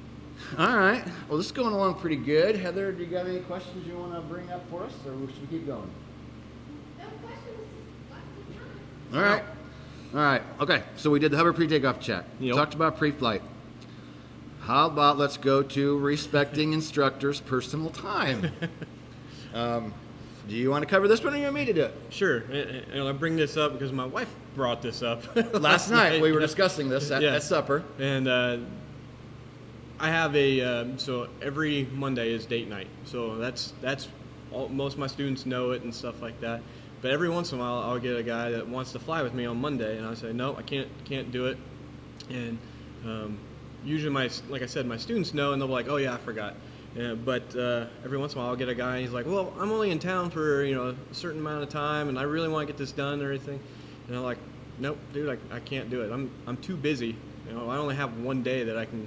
All right. Well, this is going along pretty good. Heather, do you got any questions you want to bring up for us, or should we keep going? No questions. Lots of time. All right. All right. Okay. So we did the hover pre-takeoff check. Yep. Talked about pre-flight. How about let's go to respecting instructors' personal time? Do you want to cover this one, or you want me to do it? Sure. And I bring this up because my wife brought this up Last night we were Yeah. discussing this at supper. And I have so every Monday is date night. So that's all, most of my students know it and stuff like that. But every once in a while, I'll get a guy that wants to fly with me on Monday, and I say, no, I can't do it. And usually like I said, my students know, and they'll be like, oh yeah, I forgot. But every once in a while, I'll get a guy, and he's like, well, I'm only in town for a certain amount of time, and I really want to get this done and everything. And I'm like, nope, dude, I can't do it. I'm too busy. I only have one day that I can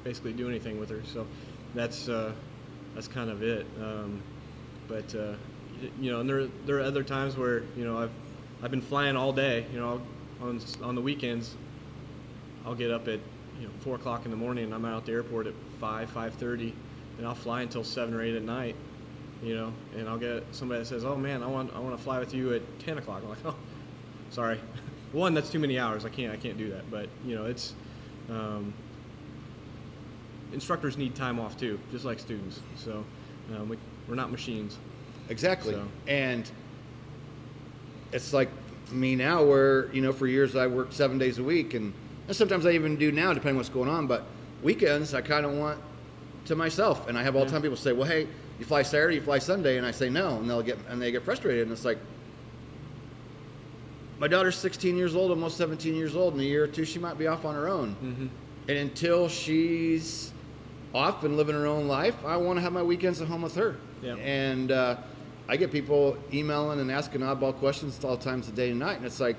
basically do anything with her. So that's kind of it. And there are other times where I've been flying all day. On the weekends, I'll get up at 4 o'clock in the morning, and I'm out at the airport at 5:30, and I'll fly until 7 or 8 at night. And I'll get somebody that says, "Oh man, I want to fly with you at 10 o'clock." I'm like, "Oh, sorry, one, that's too many hours. I can't do that." But it's instructors need time off too, just like students. So we're not machines. Exactly. So. And it's like me now where, for years I worked 7 days a week, and sometimes I even do now, depending on what's going on, but weekends I kind of want to myself. And I have all the time people say, well, hey, you fly Saturday, you fly Sunday, and I say no, and they get frustrated, and it's like, my daughter's 16 years old, almost 17 years old. In a year or two, she might be off on her own. Mm-hmm. And until she's off and living her own life, I want to have my weekends at home with her. Yeah. And I get people emailing and asking oddball questions all times of day and night, and it's like,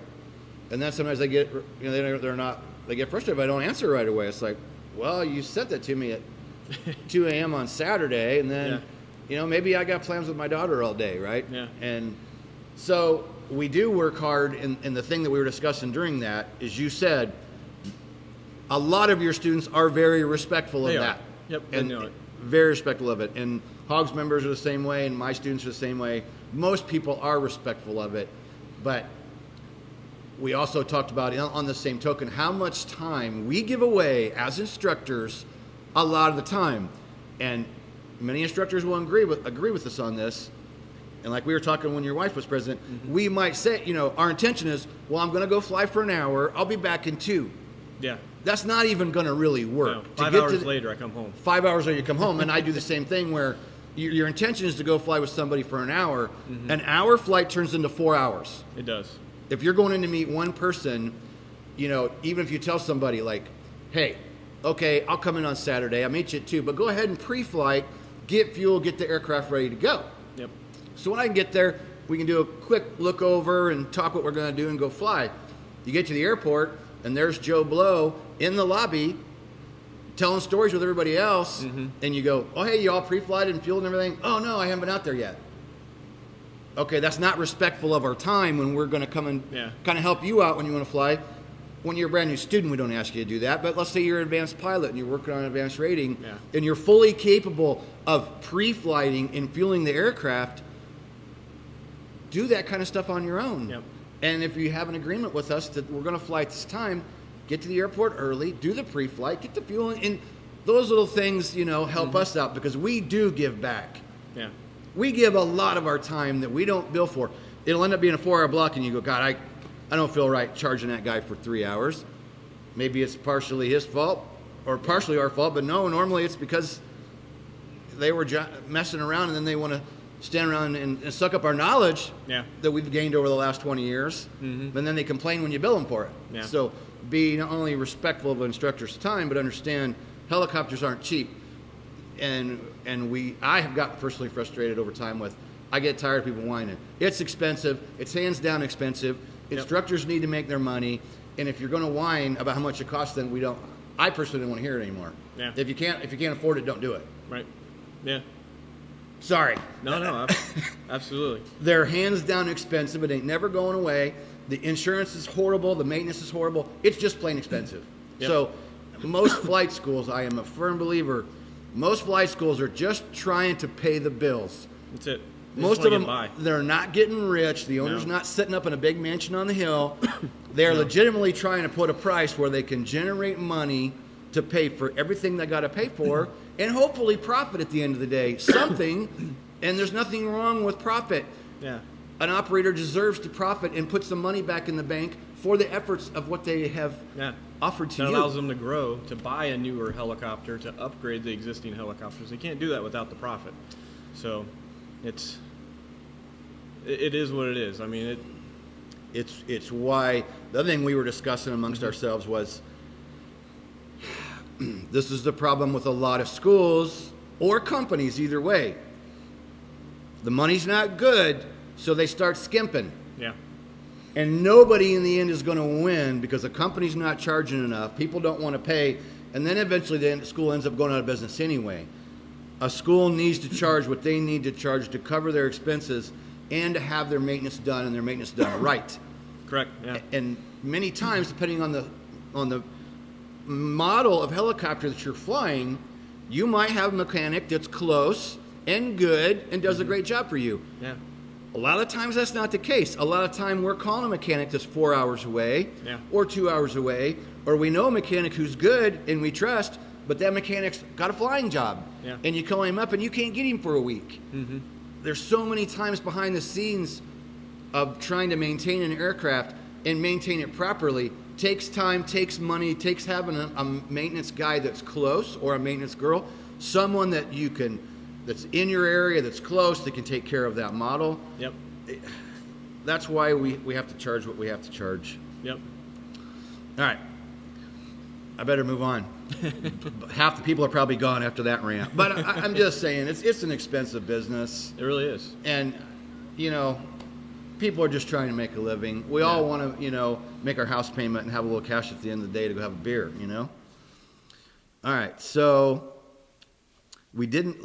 and then sometimes they get, they get frustrated if I don't answer right away. It's like, well, you said that to me at 2 a.m. on Saturday, and then, maybe I got plans with my daughter all day, right? Yeah. And so we do work hard, and the thing that we were discussing during that is, you said a lot of your students are very respectful of that. Yep, and they know it. Very respectful of it. And Hogs members are the same way, and my students are the same way. Most people are respectful of it, but we also talked about, on the same token, how much time we give away as instructors a lot of the time. And many instructors will agree with us on this. And like we were talking when your wife was present, we might say, our intention is, well, I'm going to go fly for an hour. I'll be back in 2. Yeah. That's not even going to really work. No, 5 hours later, I come home. 5 hours later, you come home. And I do the same thing where your intention is to go fly with somebody for an hour. Mm-hmm. An hour flight turns into 4 hours. It does. If you're going in to meet one person, even if you tell somebody like, hey, okay, I'll come in on Saturday, I'll meet you at 2, but go ahead and pre-flight, get fuel, get the aircraft ready to go. Yep. So when I get there, we can do a quick look over and talk what we're going to do and go fly. You get to the airport, and there's Joe Blow in the lobby telling stories with everybody else, and you go, oh, hey, you all pre-flighted and fueled and everything? Oh, no, I haven't been out there yet. Okay, that's not respectful of our time when we're going to come and kind of help you out when you want to fly. When you're a brand new student, we don't ask you to do that. But let's say you're an advanced pilot and you're working on advanced rating, and you're fully capable of pre-flighting and fueling the aircraft. Do that kind of stuff on your own. Yep. And if you have an agreement with us that we're going to fly at this time, get to the airport early, do the pre-flight, get the fuel, and those little things, help us out, because we do give back. Yeah. We give a lot of our time that we don't bill for. It'll end up being a 4-hour block, and you go, God, I don't feel right charging that guy for 3 hours. Maybe it's partially his fault or partially our fault, but no, normally it's because they were messing around, and then they want to stand around and suck up our knowledge that we've gained over the last 20 years, and then they complain when you bill them for it. Yeah. So be not only respectful of an instructor's time, but understand helicopters aren't cheap. And I have gotten personally frustrated over time with, I get tired of people whining. It's expensive. It's hands down expensive. Instructors need to make their money. And if you're going to whine about how much it costs, then I personally don't want to hear it anymore. Yeah. If you can't afford it, don't do it. Right. Yeah. Sorry. No, absolutely. They're hands down expensive. It ain't never going away. The insurance is horrible. The maintenance is horrible. It's just plain expensive. Yep. So most flight schools, I am a firm believer, most flight schools are just trying to pay the bills. That's it. They Most just of wanna them, get by. they're not getting rich. The owner's No. not sitting up in a big mansion on the hill. They're legitimately trying to put a price where they can generate money to pay for everything they got to pay for and hopefully profit at the end of the day. Something, and there's nothing wrong with profit. Yeah. An operator deserves to profit and put some money back in the bank for the efforts of what they have Yeah. offered to That you. allows them to grow, to buy a newer helicopter, to upgrade the existing helicopters. They can't do that without the profit. So it is what it is. I mean, It's why the other thing we were discussing amongst ourselves was this is the problem with a lot of schools or companies either way. The money's not good, so they start skimping. yeah. And nobody in the end is going to win because the company's not charging enough. People don't want to pay. And then eventually the school ends up going out of business anyway. A school needs to charge what they need to charge to cover their expenses and to have their maintenance done and their maintenance done right. Correct. Yeah. And many times, depending on the model of helicopter that you're flying, you might have a mechanic that's close and good and does a great job for you. Yeah. A lot of times that's not the case. A lot of time we're calling a mechanic that's 4 hours away Yeah. or 2 hours away, or we know a mechanic who's good and we trust, but that mechanic's got a flying job. Yeah. And you call him up and you can't get him for a week. Mm-hmm. There's so many times behind the scenes of trying to maintain an aircraft and maintain it properly. Takes time, takes money, takes having a maintenance guy that's close or a maintenance girl, someone that you can, that's in your area, that's close, that can take care of that model. Yep. That's why we have to charge what we have to charge. Yep. All right. I better move on. Half the people are probably gone after that rant. But I'm just saying, it's an expensive business. It really is. And, people are just trying to make a living. We all want to, make our house payment and have a little cash at the end of the day to go have a beer, All right, so we did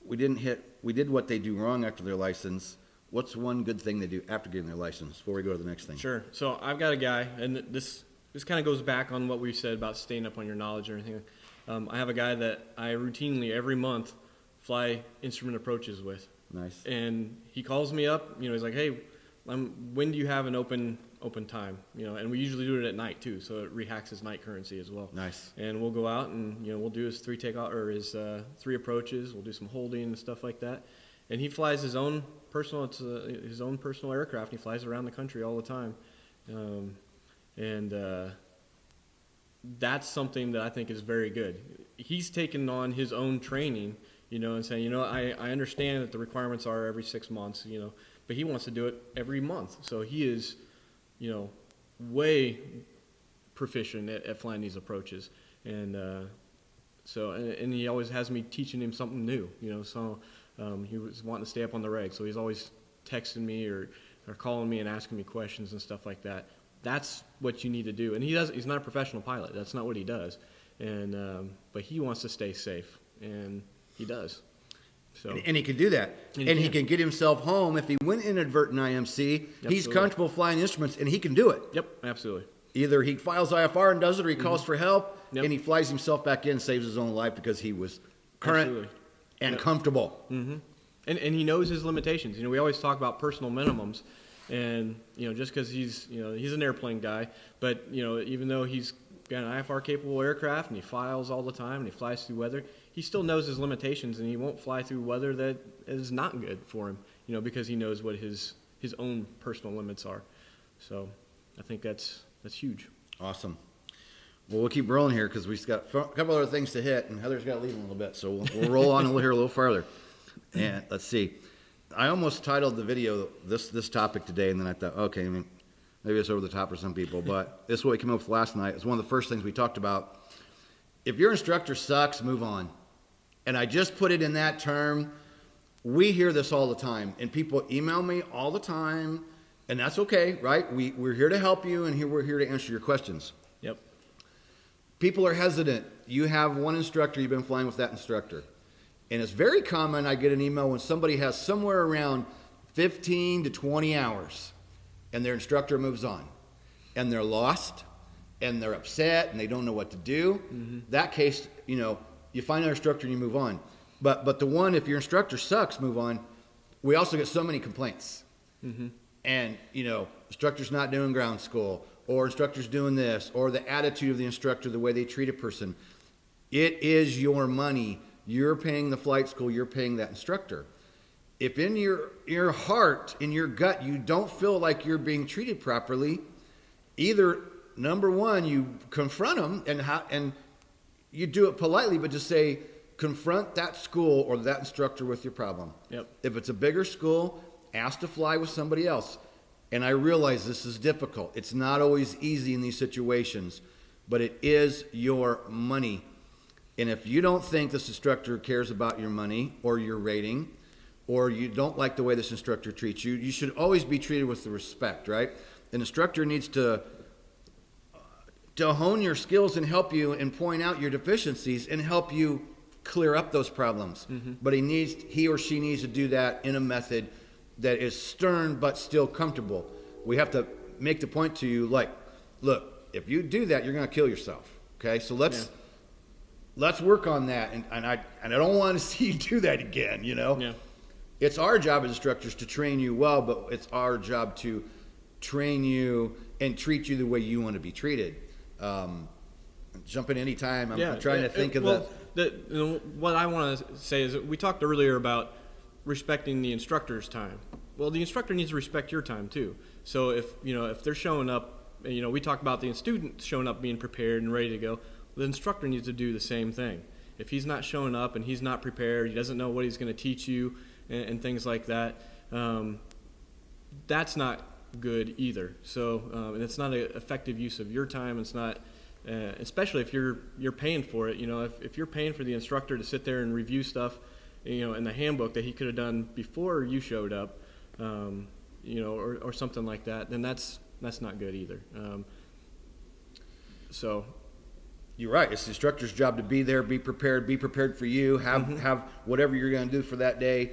what they do wrong after their license. What's one good thing they do after getting their license before we go to the next thing? Sure. So I've got a guy, and this kind of goes back on what we said about staying up on your knowledge or anything. I have a guy that I routinely every month fly instrument approaches with. Nice. And he calls me up. He's like, "Hey, when do you have an open time?" And we usually do it at night too, so it rehacks his night currency as well. Nice. And we'll go out and we'll do his three approaches. We'll do some holding and stuff like that. And he flies his own personal aircraft. And he flies around the country all the time. That's something that I think is very good. He's taken on his own training, and saying, I understand that the requirements are every 6 months, but he wants to do it every month. So he is, way proficient at flying these approaches. And and he always has me teaching him something new, so he was wanting to stay up on the reg. So he's always texting me or calling me and asking me questions and stuff like that. That's what you need to do. And he's not a professional pilot. That's not what he does. And but he wants to stay safe, and he does. So And he can do that. And he can get himself home. If he went inadvertent IMC, he's Absolutely. comfortable flying instruments, and he can do it. Yep, absolutely. Either he files IFR and does it, or he calls for help, Yep. and he flies himself back in, saves his own life because he was current Absolutely. and Yep. comfortable. Mm-hmm. And he knows his limitations. We always talk about personal minimums, and just because he's an airplane guy, but even though he's got an IFR capable aircraft and he files all the time and he flies through weather, he still knows his limitations, and he won't fly through weather that is not good for him. Because he knows what his own personal limits are. So I think that's huge. Awesome. Well, we'll keep rolling here because we've got a couple other things to hit, and Heather's got to leave in a little bit, so we'll roll on here a little farther. And let's see. I almost titled the video this topic today, and then I thought, okay, maybe it's over the top for some people, but this is what we came up with last night. It's one of the first things we talked about. If your instructor sucks, move on. And I just put it in that term. We hear this all the time, and people email me all the time, and that's okay, right? We're here to help you, and we're here to answer your questions. Yep. People are hesitant. You have one instructor, you've been flying with that instructor. And it's very common I get an email when somebody has somewhere around 15 to 20 hours and their instructor moves on and they're lost and they're upset and they don't know what to do. That case, you find another instructor and you move on. But the one, if your instructor sucks, move on. We also get so many complaints. And, instructor's not doing ground school, or instructor's doing this, or the attitude of the instructor, the way they treat a person. It is your money. You're paying the flight school. You're paying that instructor. If in your heart, in your gut, you don't feel like you're being treated properly, either, number one, you confront them and you do it politely, but just say, confront that school or that instructor with your problem. Yep. If it's a bigger school, ask to fly with somebody else. And I realize this is difficult. It's not always easy in these situations, but it is your money. And if you don't think this instructor cares about your money or your rating, or you don't like the way this instructor treats you, you should always be treated with the respect, right? An instructor needs to hone your skills and help you and point out your deficiencies and help you clear up those problems. But he or she needs to do that in a method that is stern but still comfortable. We have to make the point to you, like, look, if you do that, you're going to kill yourself. Okay, so let's work on that. And I don't want to see you do that again. Yeah. It's our job as instructors to train you well, but it's our job to train you and treat you the way you want to be treated. Jump in any time. I'm trying to think of what I want to say is that we talked earlier about respecting the instructor's time. Well, the instructor needs to respect your time too. So if they're showing up, we talk about the student showing up being prepared and ready to go. The instructor needs to do the same thing. If he's not showing up and he's not prepared, he doesn't know what he's going to teach you and things like that, that's not good either. So and it's not an effective use of your time. It's not, especially if you're paying for it. If you're paying for the instructor to sit there and review stuff, in the handbook that he could have done before you showed up, or something like that, then that's not good either. So. You're right. It's the instructor's job to be there, be prepared for you, have whatever you're going to do for that day.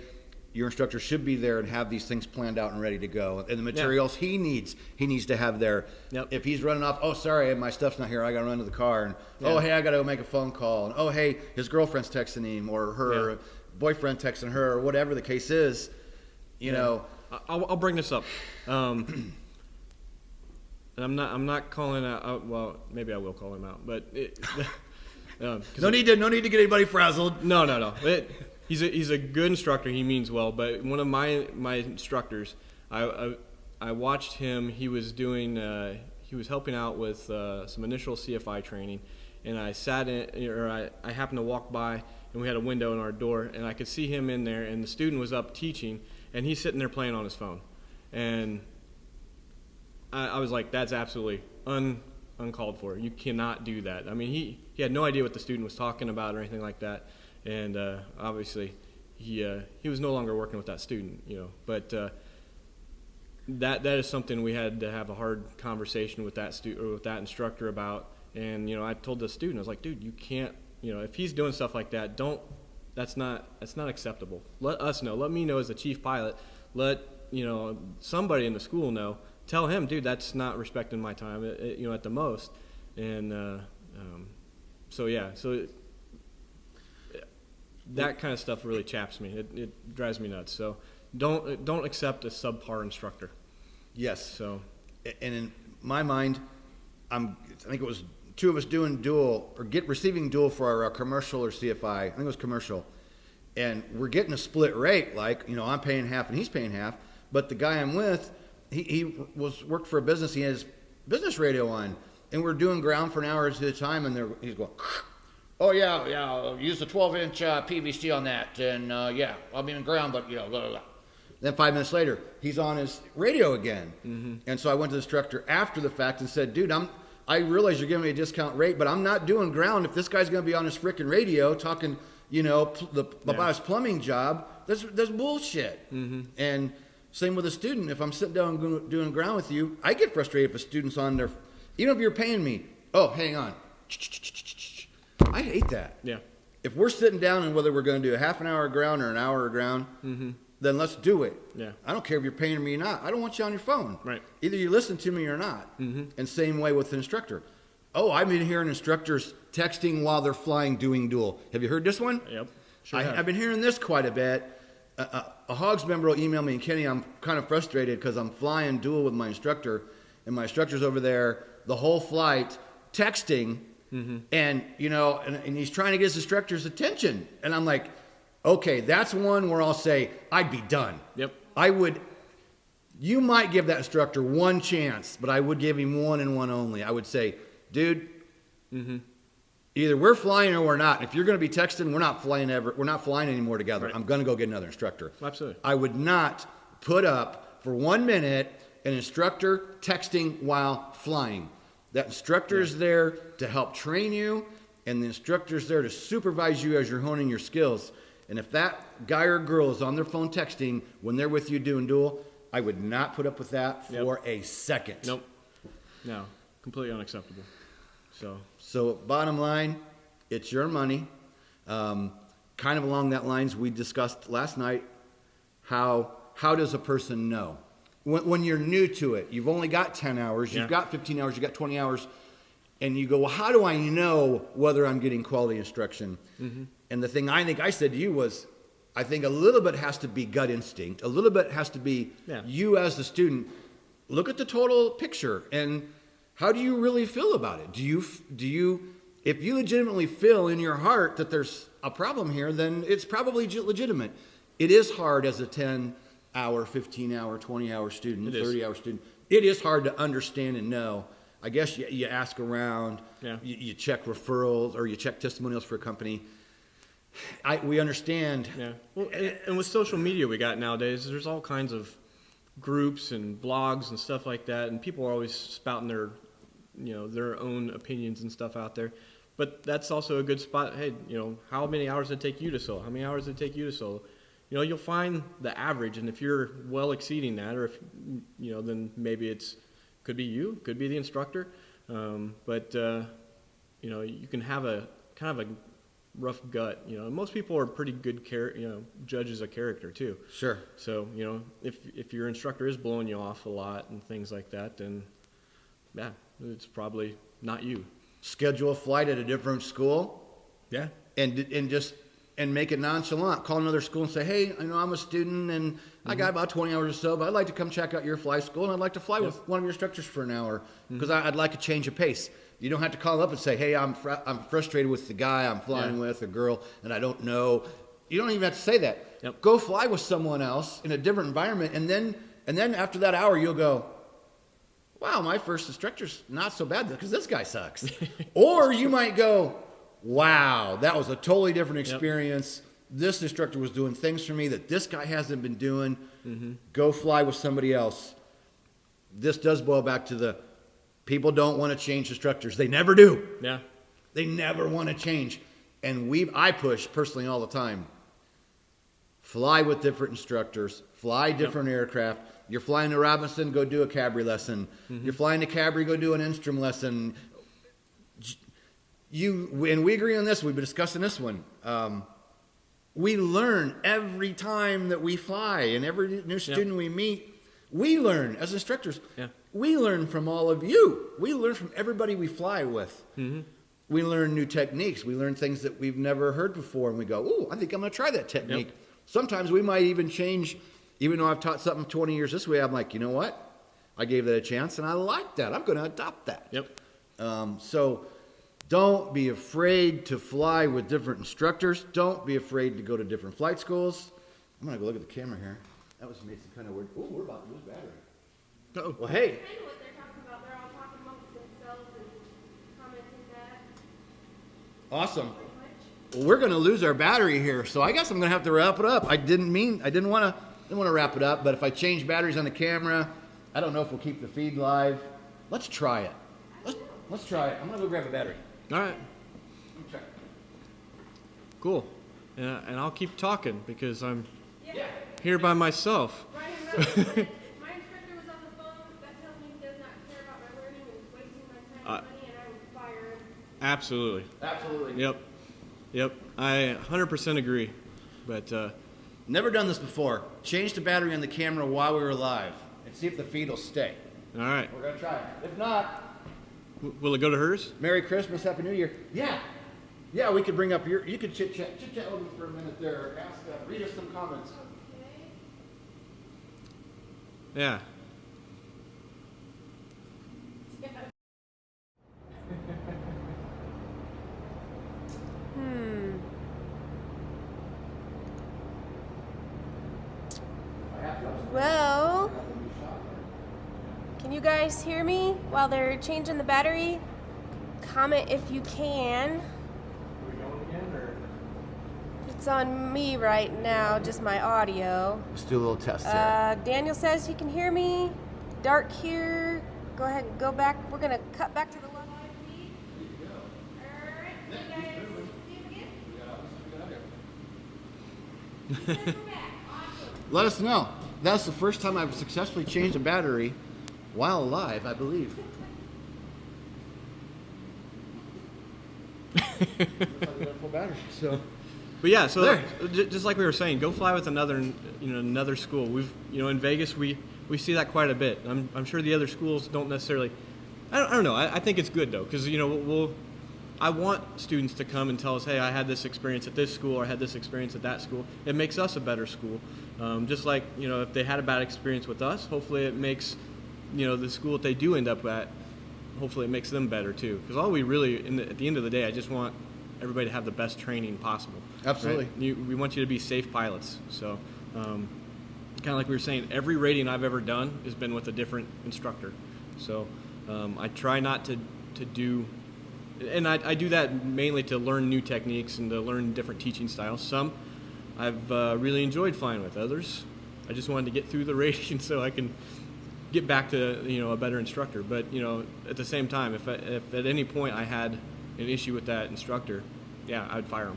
Your instructor should be there and have these things planned out and ready to go. And the materials he needs to have there. Yep. If he's running off, oh, sorry, my stuff's not here, I got to run to the car. And, oh, hey, I got to go make a phone call. And, oh, hey, his girlfriend's texting him or her boyfriend texting her or whatever the case is, you know. I'll bring this up. And I'm not calling out. Well, maybe I will call him out, but no need to get anybody frazzled. No. He's a good instructor. He means well. But one of my instructors, I watched him. He was helping out with some initial CFI training, and I happened to walk by, and we had a window in our door, and I could see him in there, and the student was up teaching, and he's sitting there playing on his phone, and I was like, that's absolutely uncalled for. You cannot do that. I mean, he had no idea what the student was talking about or anything like that, and obviously he was no longer working with that student, But that is something we had to have a hard conversation with that with that instructor about. And I told the student, I was like, dude, you can't. If he's doing stuff like that, that's not acceptable. Let us know. Let me know as the chief pilot. Let somebody in the school know. Tell him, dude, that's not respecting my time, at the most. And so that kind of stuff really chaps me. It drives me nuts. So don't accept a subpar instructor. Yes. So, and in my mind, I think it was two of us doing dual or receiving dual for our commercial or CFI. I think it was commercial, and we're getting a split rate. Like I'm paying half and he's paying half, but the guy I'm with. He worked for a business. He had his business radio on, and we're doing ground for an hour at a time. And he's going, "Oh yeah, I'll use the 12-inch PVC on that, and I'll be in ground, but blah, blah, blah." Then 5 minutes later, he's on his radio again. Mm-hmm. And so I went to the instructor after the fact and said, "Dude, I realize you're giving me a discount rate, but I'm not doing ground. If this guy's going to be on his frickin' radio talking, about his plumbing job, that's bullshit." Mm-hmm. And same with a student. If I'm sitting down and doing ground with you, I get frustrated if a student's on there. Even if you're paying me, oh, hang on. I hate that. Yeah. if we're sitting down and whether we're going to do a half an hour of ground or an hour of ground, then let's do it. Yeah. I don't care if you're paying me or not. I don't want you on your phone. Right. Either you listen to me or not. And same way with the instructor. Oh, I've been hearing instructors texting while they're flying doing dual. Have you heard this one? Yep. Sure I've been hearing this quite a bit. A Hogs member will email me, and Kenny, I'm kind of frustrated because I'm flying dual with my instructor, and my instructor's over there the whole flight texting, and and he's trying to get his instructor's attention, and I'm like, okay, that's one where I'll say I'd be done. Yep. You might give that instructor one chance, but I would give him one and one only. I would say, dude, either we're flying or we're not. If you're going to be texting, we're not flying anymore together. Right. I'm going to go get another instructor. Absolutely. I would not put up for 1 minute an instructor texting while flying. That instructor is there to help train you, and the instructor is there to supervise you as you're honing your skills. And if that guy or girl is on their phone texting when they're with you doing dual, I would not put up with that for a second. Nope. No, completely unacceptable. So bottom line, it's your money. Kind of along that lines, we discussed last night how does a person know? When you're new to it, you've only got 10 hours, you've got 15 hours, you've got 20 hours, and you go, well, how do I know whether I'm getting quality instruction? And the thing I think I said to you was, I think a little bit has to be gut instinct. A little bit has to be you as the student. Look at the total picture, and how do you really feel about it? Do you, if you legitimately feel in your heart that there's a problem here, then it's probably legitimate. It is hard as a 10-hour, 15-hour, 20-hour student, 30-hour student. It is hard to understand and know. I guess you ask around, you check referrals, or you check testimonials for a company. We understand. Yeah. Well, and with social media we got nowadays, there's all kinds of groups and blogs and stuff like that, and people are always spouting their own opinions and stuff out there. But that's also a good spot. Hey, how many hours did it take you to solo? How many hours did it take you to solo? You'll find the average, and if you're well exceeding that, or if then maybe could be you, could be the instructor. But you can have a kind of a rough gut. Most people are pretty good judges of character too. Sure. So if your instructor is blowing you off a lot and things like that, then it's probably not you. Schedule a flight at a different school. Yeah. And make it nonchalant. Call another school and say, hey, I'm a student and I got about 20 hours or so, but I'd like to come check out your fly school, and I'd like to fly with one of your instructors for an hour because I'd like a change of pace. You don't have to call up and say, hey, I'm frustrated with the guy I'm flying with, or girl, and I don't know. You don't even have to say that. Yep. Go fly with someone else in a different environment, and then after that hour, you'll go, wow, my first instructor's not so bad because this guy sucks. Or you might go, wow, that was a totally different experience. This instructor was doing things for me that this guy hasn't been doing. Go fly with somebody else. This does boil back to the people don't want to change instructors. They never do. Yeah. They never want to change. And I push personally all the time. Fly with different instructors. Fly different aircraft. You're flying to Robinson, go do a Cabri lesson. You're flying to Cabri, go do an Instrum lesson. And we agree on this. We've been discussing this one. We learn every time that we fly, and every new student we meet, we learn as instructors. Yeah. We learn from all of you. We learn from everybody we fly with. We learn new techniques. We learn things that we've never heard before, and we go, ooh, I think I'm going to try that technique. Yep. Sometimes we might even change, even though I've taught something 20 years this way, I'm like, you know what? I gave that a chance, and I like that. I'm going to adopt that. Yep. So don't be afraid to fly with different instructors. Don't be afraid to go to different flight schools. I'm going to go look at the camera here. That was made some kind of weird. Oh, we're about to lose battery. Oh. Well, hey. I know what they're talking about. They're all talking amongst themselves and commenting that. Awesome. Well, we're going to lose our battery here, so I guess I'm going to have to wrap it up. I didn't want to wrap it up, but if I change batteries on the camera, I don't know if we'll keep the feed live. Let's try it. Let's try it. I'm going to go grab a battery. All right. Let me try. Cool. And I'll keep talking because I'm here by myself. Ryan wrote that my instructor was on the phone. That tells me he does not care about my learning and is wasting my time and money, and I would fire him. Absolutely. Absolutely. Yep. Yep, I 100% agree. But Never done this before. Change the battery on the camera while we were live and see if the feed will stay. all right, We're gonna try it. If not, will it go to hers? Merry Christmas, Happy New Year. Yeah, we could bring up you could chit chat with me for a minute there. Ask, read us some comments. Yeah. Well, can you guys hear me while they're changing the battery? Comment if you can. Are we going again, or? It's on me right now, just my audio. Let's do a little test here. Daniel says he can hear me. Dark here. Go ahead and go back. We're gonna cut back to the live feed. Alright, you guys see him again? Let us know. That's the first time I've successfully changed a battery while alive, I believe. Full battery, so. But yeah, so There. just like we were saying, go fly with another school. We've in Vegas we see that quite a bit. I'm sure the other schools don't necessarily. I don't know. I think it's good though, because I want students to come and tell us, hey, I had this experience at this school, or I had this experience at that school. It makes us a better school. Just like if they had a bad experience with us, hopefully it makes the school that they do end up at, hopefully it makes them better too. Because all we really, at the end of the day, I just want everybody to have the best training possible. Absolutely. Right? We want you to be safe pilots. So, kind of like we were saying, every rating I've ever done has been with a different instructor. So, I try not to do, and I do that mainly to learn new techniques and to learn different teaching styles. Some I've really enjoyed flying with. Others, I just wanted to get through the rating so I can get back to a better instructor. But at the same time, if at any point I had an issue with that instructor, yeah, I'd fire him.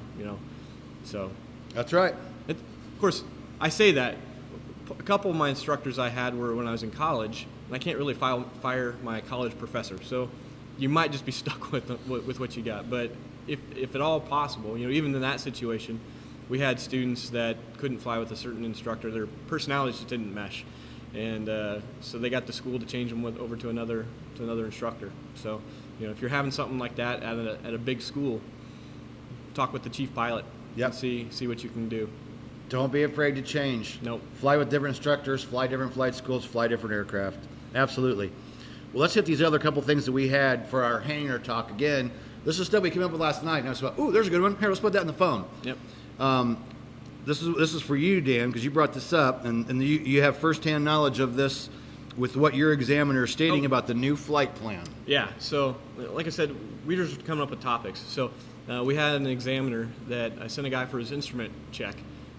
So That's right. of course, I say that. A couple of my instructors I had were when I was in college, and I can't really fire my college professor. So you might just be stuck with what you got. But if at all possible, even in that situation, we had students that couldn't fly with a certain instructor. Their personalities just didn't mesh, and so they got the school to change them over to another instructor. So if you're having something like that at a big school, talk with the chief pilot. Yep. And see what you can do. Don't be afraid to change. Nope. Fly with different instructors, fly different flight schools, fly different aircraft. Absolutely. Well, let's hit these other couple things that we had for our hangar talk again. This is stuff we came up with last night, and I was like, ooh, there's a good one. Here, let's put that in the phone. Yep. This is for you, Dan, because you brought this up, and you have firsthand knowledge of this with what your examiner is stating about the new flight plan. Yeah, so like I said, we were just coming up with topics. So we had an examiner that I sent a guy for his instrument check,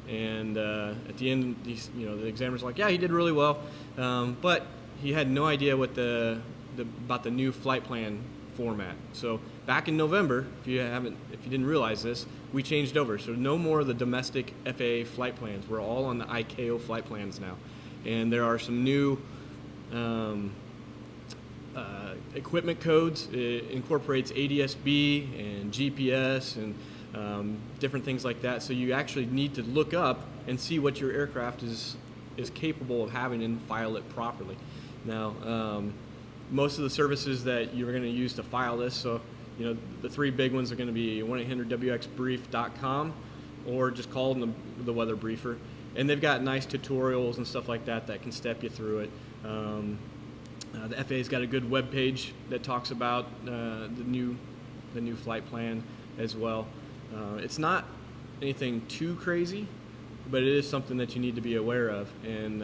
and at the end, the examiner's like, yeah, he did really well, but he had no idea what about the new flight plan format. So back in November, if you didn't realize this, we changed over. So no more of the domestic FAA flight plans. We're all on the ICAO flight plans now, and there are some new equipment codes. It incorporates ADS-B and GPS and different things like that. So you actually need to look up and see what your aircraft is capable of having and file it properly. Now, most of the services that you're going to use to file this, so the three big ones are going to be 1-800-WXBrief.com or just call them the weather briefer. And they've got nice tutorials and stuff like that can step you through it. The FAA's got a good web page that talks about the new flight plan as well. It's not anything too crazy, but it is something that you need to be aware of, and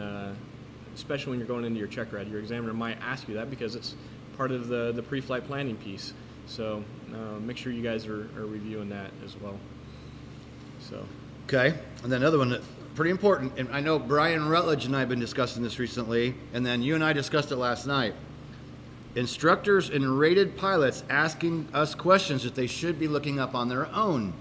especially when you're going into your check ride. Your examiner might ask you that because it's part of the pre-flight planning piece. So make sure you guys are reviewing that as well. So. Okay, and then another one that pretty important, and I know Brian Rutledge and I have been discussing this recently, and then you and I discussed it last night. Instructors and rated pilots asking us questions that they should be looking up on their own.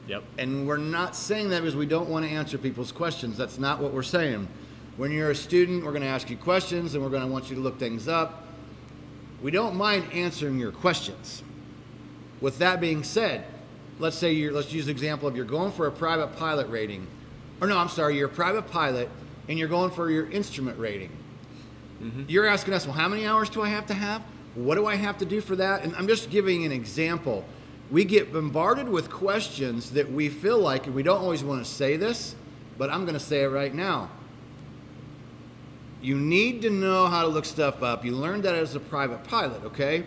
Yep. And we're not saying that because we don't want to answer people's questions. That's not what we're saying. When you're a student, we're going to ask you questions, and we're going to want you to look things up. We don't mind answering your questions. With that being said, let's use the example of you're going for a private pilot rating. Or no, I'm sorry, you're a private pilot and you're going for your instrument rating. You're asking us, well, how many hours do I have to have? What do I have to do for that? And I'm just giving an example. We get bombarded with questions that we feel like, and we don't always want to say this, but I'm going to say it right now. You need to know how to look stuff up. You learned that as a private pilot, okay?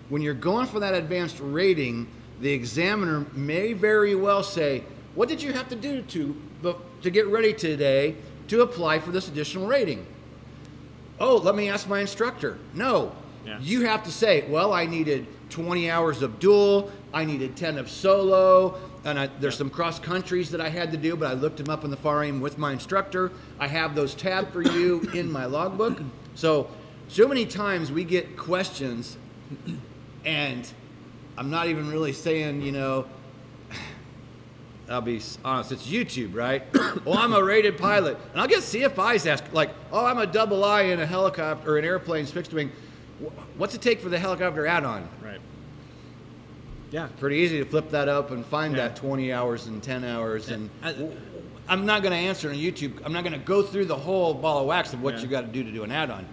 When you're going for that advanced rating, the examiner may very well say, what did you have to do to get ready today to apply for this additional rating? Oh, let me ask my instructor. No. Yeah. You have to say, well, I needed 20 hours of dual, I needed 10 of solo, and there's some cross countries that I had to do, but I looked them up in the FAR aim with my instructor. I have those tabbed for you in my logbook. So many times we get questions, and I'm not even really saying, I'll be honest, it's YouTube, right? Well, I'm a rated pilot. And I'll get CFIs ask, like, oh, I'm a double I in a helicopter or an airplane's fixed wing. What's it take for the helicopter add-on? Right. Yeah. Pretty easy to flip that up and find that 20 hours and 10 hours. And I'm not going to answer on YouTube. I'm not going to go through the whole ball of wax of what you got to do an add-on.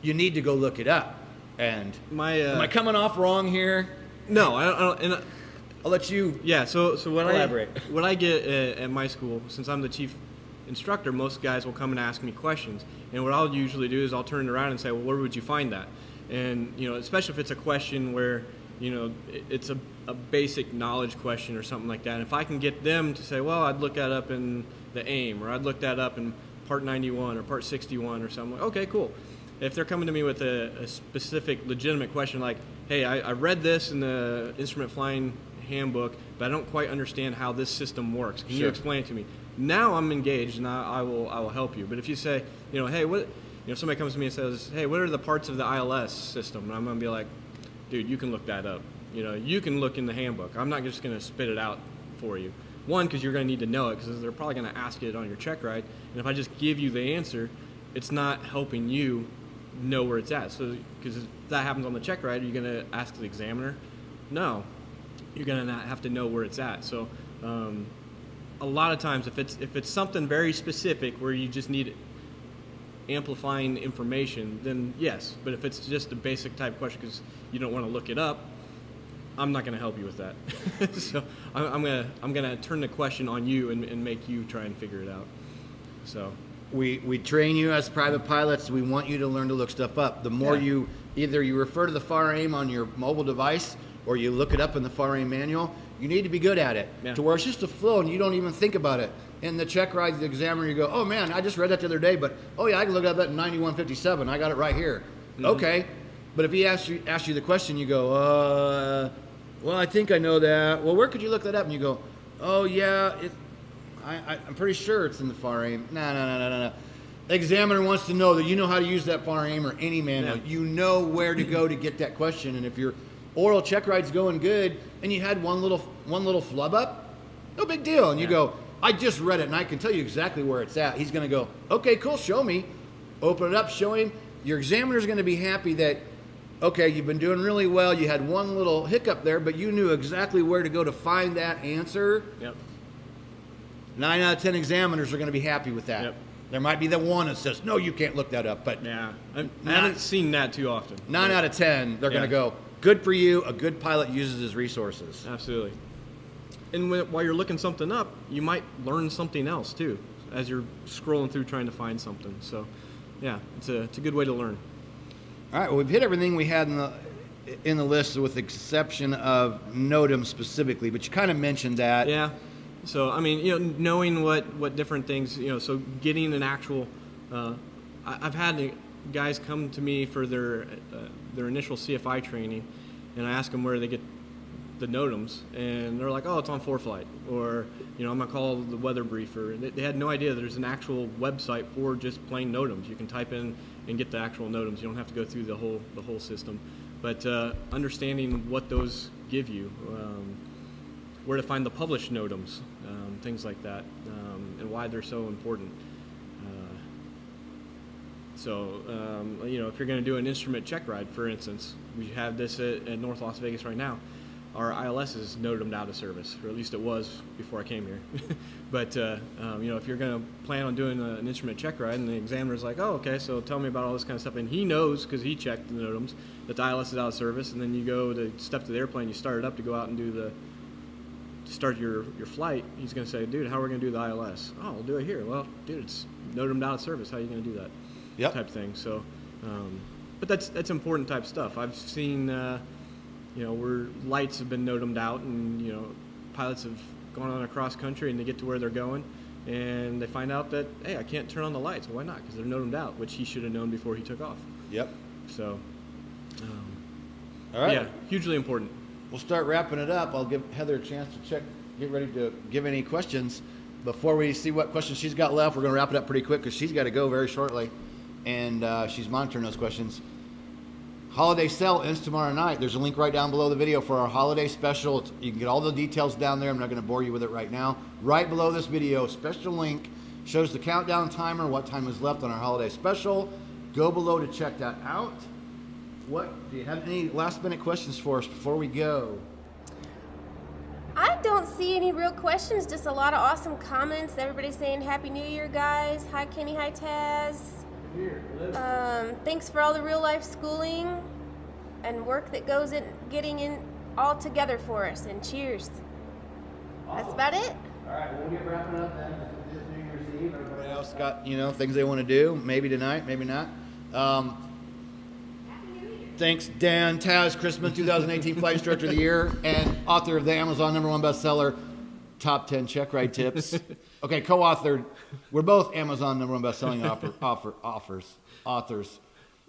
You need to go look it up. And am I coming off wrong here? No, I don't. And I'll let you. Yeah. So what elaborate. What I get at my school, since I'm the chief instructor, most guys will come and ask me questions, and what I'll usually do is I'll turn it around and say, well, where would you find that? And especially if it's a question where it's a basic knowledge question or something like that. And if I can get them to say, well, I'd look that up in the AIM, or I'd look that up in Part 91 or Part 61 or something. Okay, cool. If they're coming to me with a specific, legitimate question like, hey, I read this in the Instrument Flying Handbook, but I don't quite understand how this system works. Can you explain it to me? Now I'm engaged, and I will help you. But if you say, hey, what? Somebody comes to me and says, hey, what are the parts of the ILS system? And I'm going to be like, dude, you can look that up. You can look in the handbook. I'm not just going to spit it out for you. One, because you're going to need to know it, because they're probably going to ask it on your check ride. And if I just give you the answer, it's not helping you know where it's at. So, because if that happens on the check ride, are you going to ask the examiner? No. You're going to have to know where it's at. So, a lot of times, if it's something very specific where you just need amplifying information, then yes. But if it's just a basic type question because you don't want to look it up, I'm not going to help you with that. So I'm gonna turn the question on you and make you try and figure it out. So we train you as private pilots. We want you to learn to look stuff up. The more you refer to the FAR aim on your mobile device or you look it up in the FAR aim manual, you need to be good at it to where it's just a flow and you don't even think about it. In the check ride, the examiner, you go, oh man, I just read that the other day, but oh yeah, I can look up that in 9157. I got it right here. Mm-hmm. Okay, but if he asks you the question, you go, well, I think I know that. Well, where could you look that up? And you go, oh yeah, I'm pretty sure it's in the FAR aim. No. The examiner wants to know that you know how to use that FAR aim or any manual. Yeah. You know where to go to get that question. And if your oral check ride's going good and you had one little flub up, no big deal. And you go, I just read it and I can tell you exactly where it's at. He's going to go, okay, cool, show me. Open it up, show him. Your examiner's going to be happy that, okay, you've been doing really well. You had one little hiccup there, but you knew exactly where to go to find that answer. Yep. 9 out of 10 examiners are going to be happy with that. Yep. There might be the one that says, no, you can't look that up. But yeah, I haven't seen that too often. 9 out of 10, they're going to go, good for you. A good pilot uses his resources. Absolutely. And while you're looking something up, you might learn something else too as you're scrolling through trying to find something. So, yeah, it's a good way to learn. All right, well, we've hit everything we had in the list with the exception of NOTAM specifically, but you kind of mentioned that. Yeah. So, I mean, knowing what different things, so getting an actual, I've had guys come to me for their initial CFI training, and I ask them where they get the NOTAMs, and they're like, oh, it's on ForeFlight, or, I'm going to call the weather briefer. They had no idea there's an actual website for just plain NOTAMs. You can type in and get the actual NOTAMs. You don't have to go through the whole system. But understanding what those give you, where to find the published NOTAMs, things like that, and why they're so important. So, if you're going to do an instrument check ride, for instance, we have this at North Las Vegas right now. our ILS is notamed out of service, or at least it was before I came here. But if you're going to plan on doing an instrument check ride, and the examiner's like, oh, okay, so tell me about all this kind of stuff, and he knows because he checked the notems that the ILS is out of service, and then you go to step to the airplane, you start it up to go out and start your flight. He's going to say, dude, how are we going to do the ILS? Oh, we'll do it here. Well, dude, it's notamed out of service. How are you going to do that? Yep. Type thing. So, but that's important type stuff. I've seen, where lights have been notamed out, and pilots have gone on across country and they get to where they're going, and they find out that, hey, I can't turn on the lights. Well, why not? Because they're notamed out, which he should have known before he took off. Yep. So, all right. Yeah, hugely important. We'll start wrapping it up. I'll give Heather a chance to get ready to give any questions. Before we see what questions she's got left, we're going to wrap it up pretty quick because she's got to go very shortly, and she's monitoring those questions. Holiday sale ends tomorrow night. There's a link right down below the video for our holiday special. You can get all the details down there. I'm not going to bore you with it right now. Right below this video, special link shows the countdown timer, what time is left on our holiday special. Go below to check that out. Do you have any last minute questions for us before we go? I don't see any real questions, just a lot of awesome comments. Everybody saying Happy New Year, guys. Hi, Kenny. Hi, Taz. Thanks for all the real life schooling and work that goes in getting in all together for us. And cheers. Awesome. That's about it. All right, we'll get wrapping up then. It's New Year's Eve. Everybody else got things they want to do. Maybe tonight, maybe not. Thanks, Dan Taz, Christmas 2018 Flight Instructor of the Year, and author of the Amazon #1 bestseller, Top 10 Check Ride Tips. Okay, co-authored. We're both Amazon #1 best-selling authors.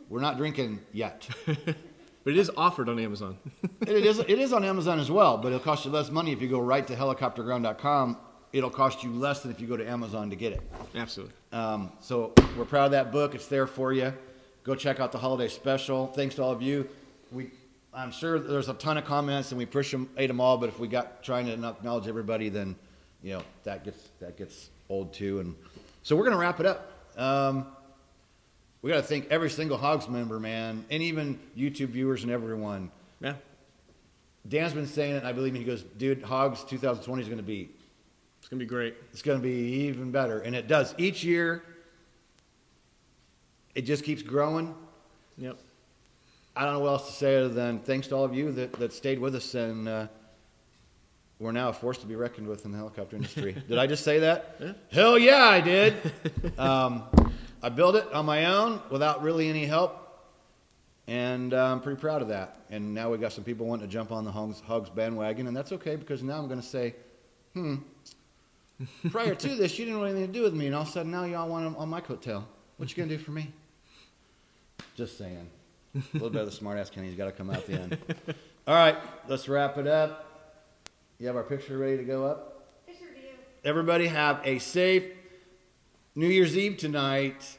We're not drinking yet. But it is offered on Amazon. It is on Amazon as well, but it'll cost you less money if you go right to helicopterground.com. It'll cost you less than if you go to Amazon to get it. Absolutely. So we're proud of that book. It's there for you. Go check out the holiday special. Thanks to all of you. I'm sure there's a ton of comments, and we ate them all. But if we got trying to acknowledge everybody, then that gets old too. And so we're gonna wrap it up. We got to thank every single Hogs member, man, and even YouTube viewers and everyone. Yeah. Dan's been saying it, and I believe me. He goes, dude, Hogs 2020 is going to be. It's gonna be great. It's going to be even better, and it does each year. It just keeps growing. Yep. I don't know what else to say other than thanks to all of you that stayed with us, and we're now a force to be reckoned with in the helicopter industry. Did I just say that? Yeah. Hell yeah, I did. I built it on my own without really any help, and I'm pretty proud of that. And now we got some people wanting to jump on the Hogs bandwagon, and that's okay because now I'm going to say, prior to this, you didn't want anything to do with me, and all of a sudden now y'all want on my coattail. What you going to do for me? Just saying. A little bit of the smart-ass Kenny's got to come out at the end. All right, let's wrap it up. You have our picture ready to go up? I sure do. Everybody have a safe New Year's Eve tonight.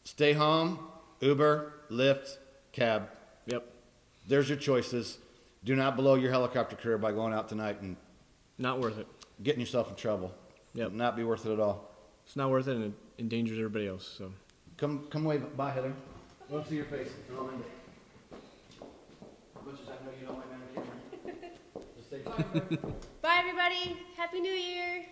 Stay home, Uber, Lyft, cab. Yep. There's your choices. Do not blow your helicopter career by going out tonight and Not worth it. getting yourself in trouble. Yep. Not be worth it at all. It's not worth it, and it endangers everybody else. So. Come wave. Bye, Heather. I want to see your face. Don't mind it. As much as I know you don't like me on camera. Just say bye. Bye, everybody. Happy New Year.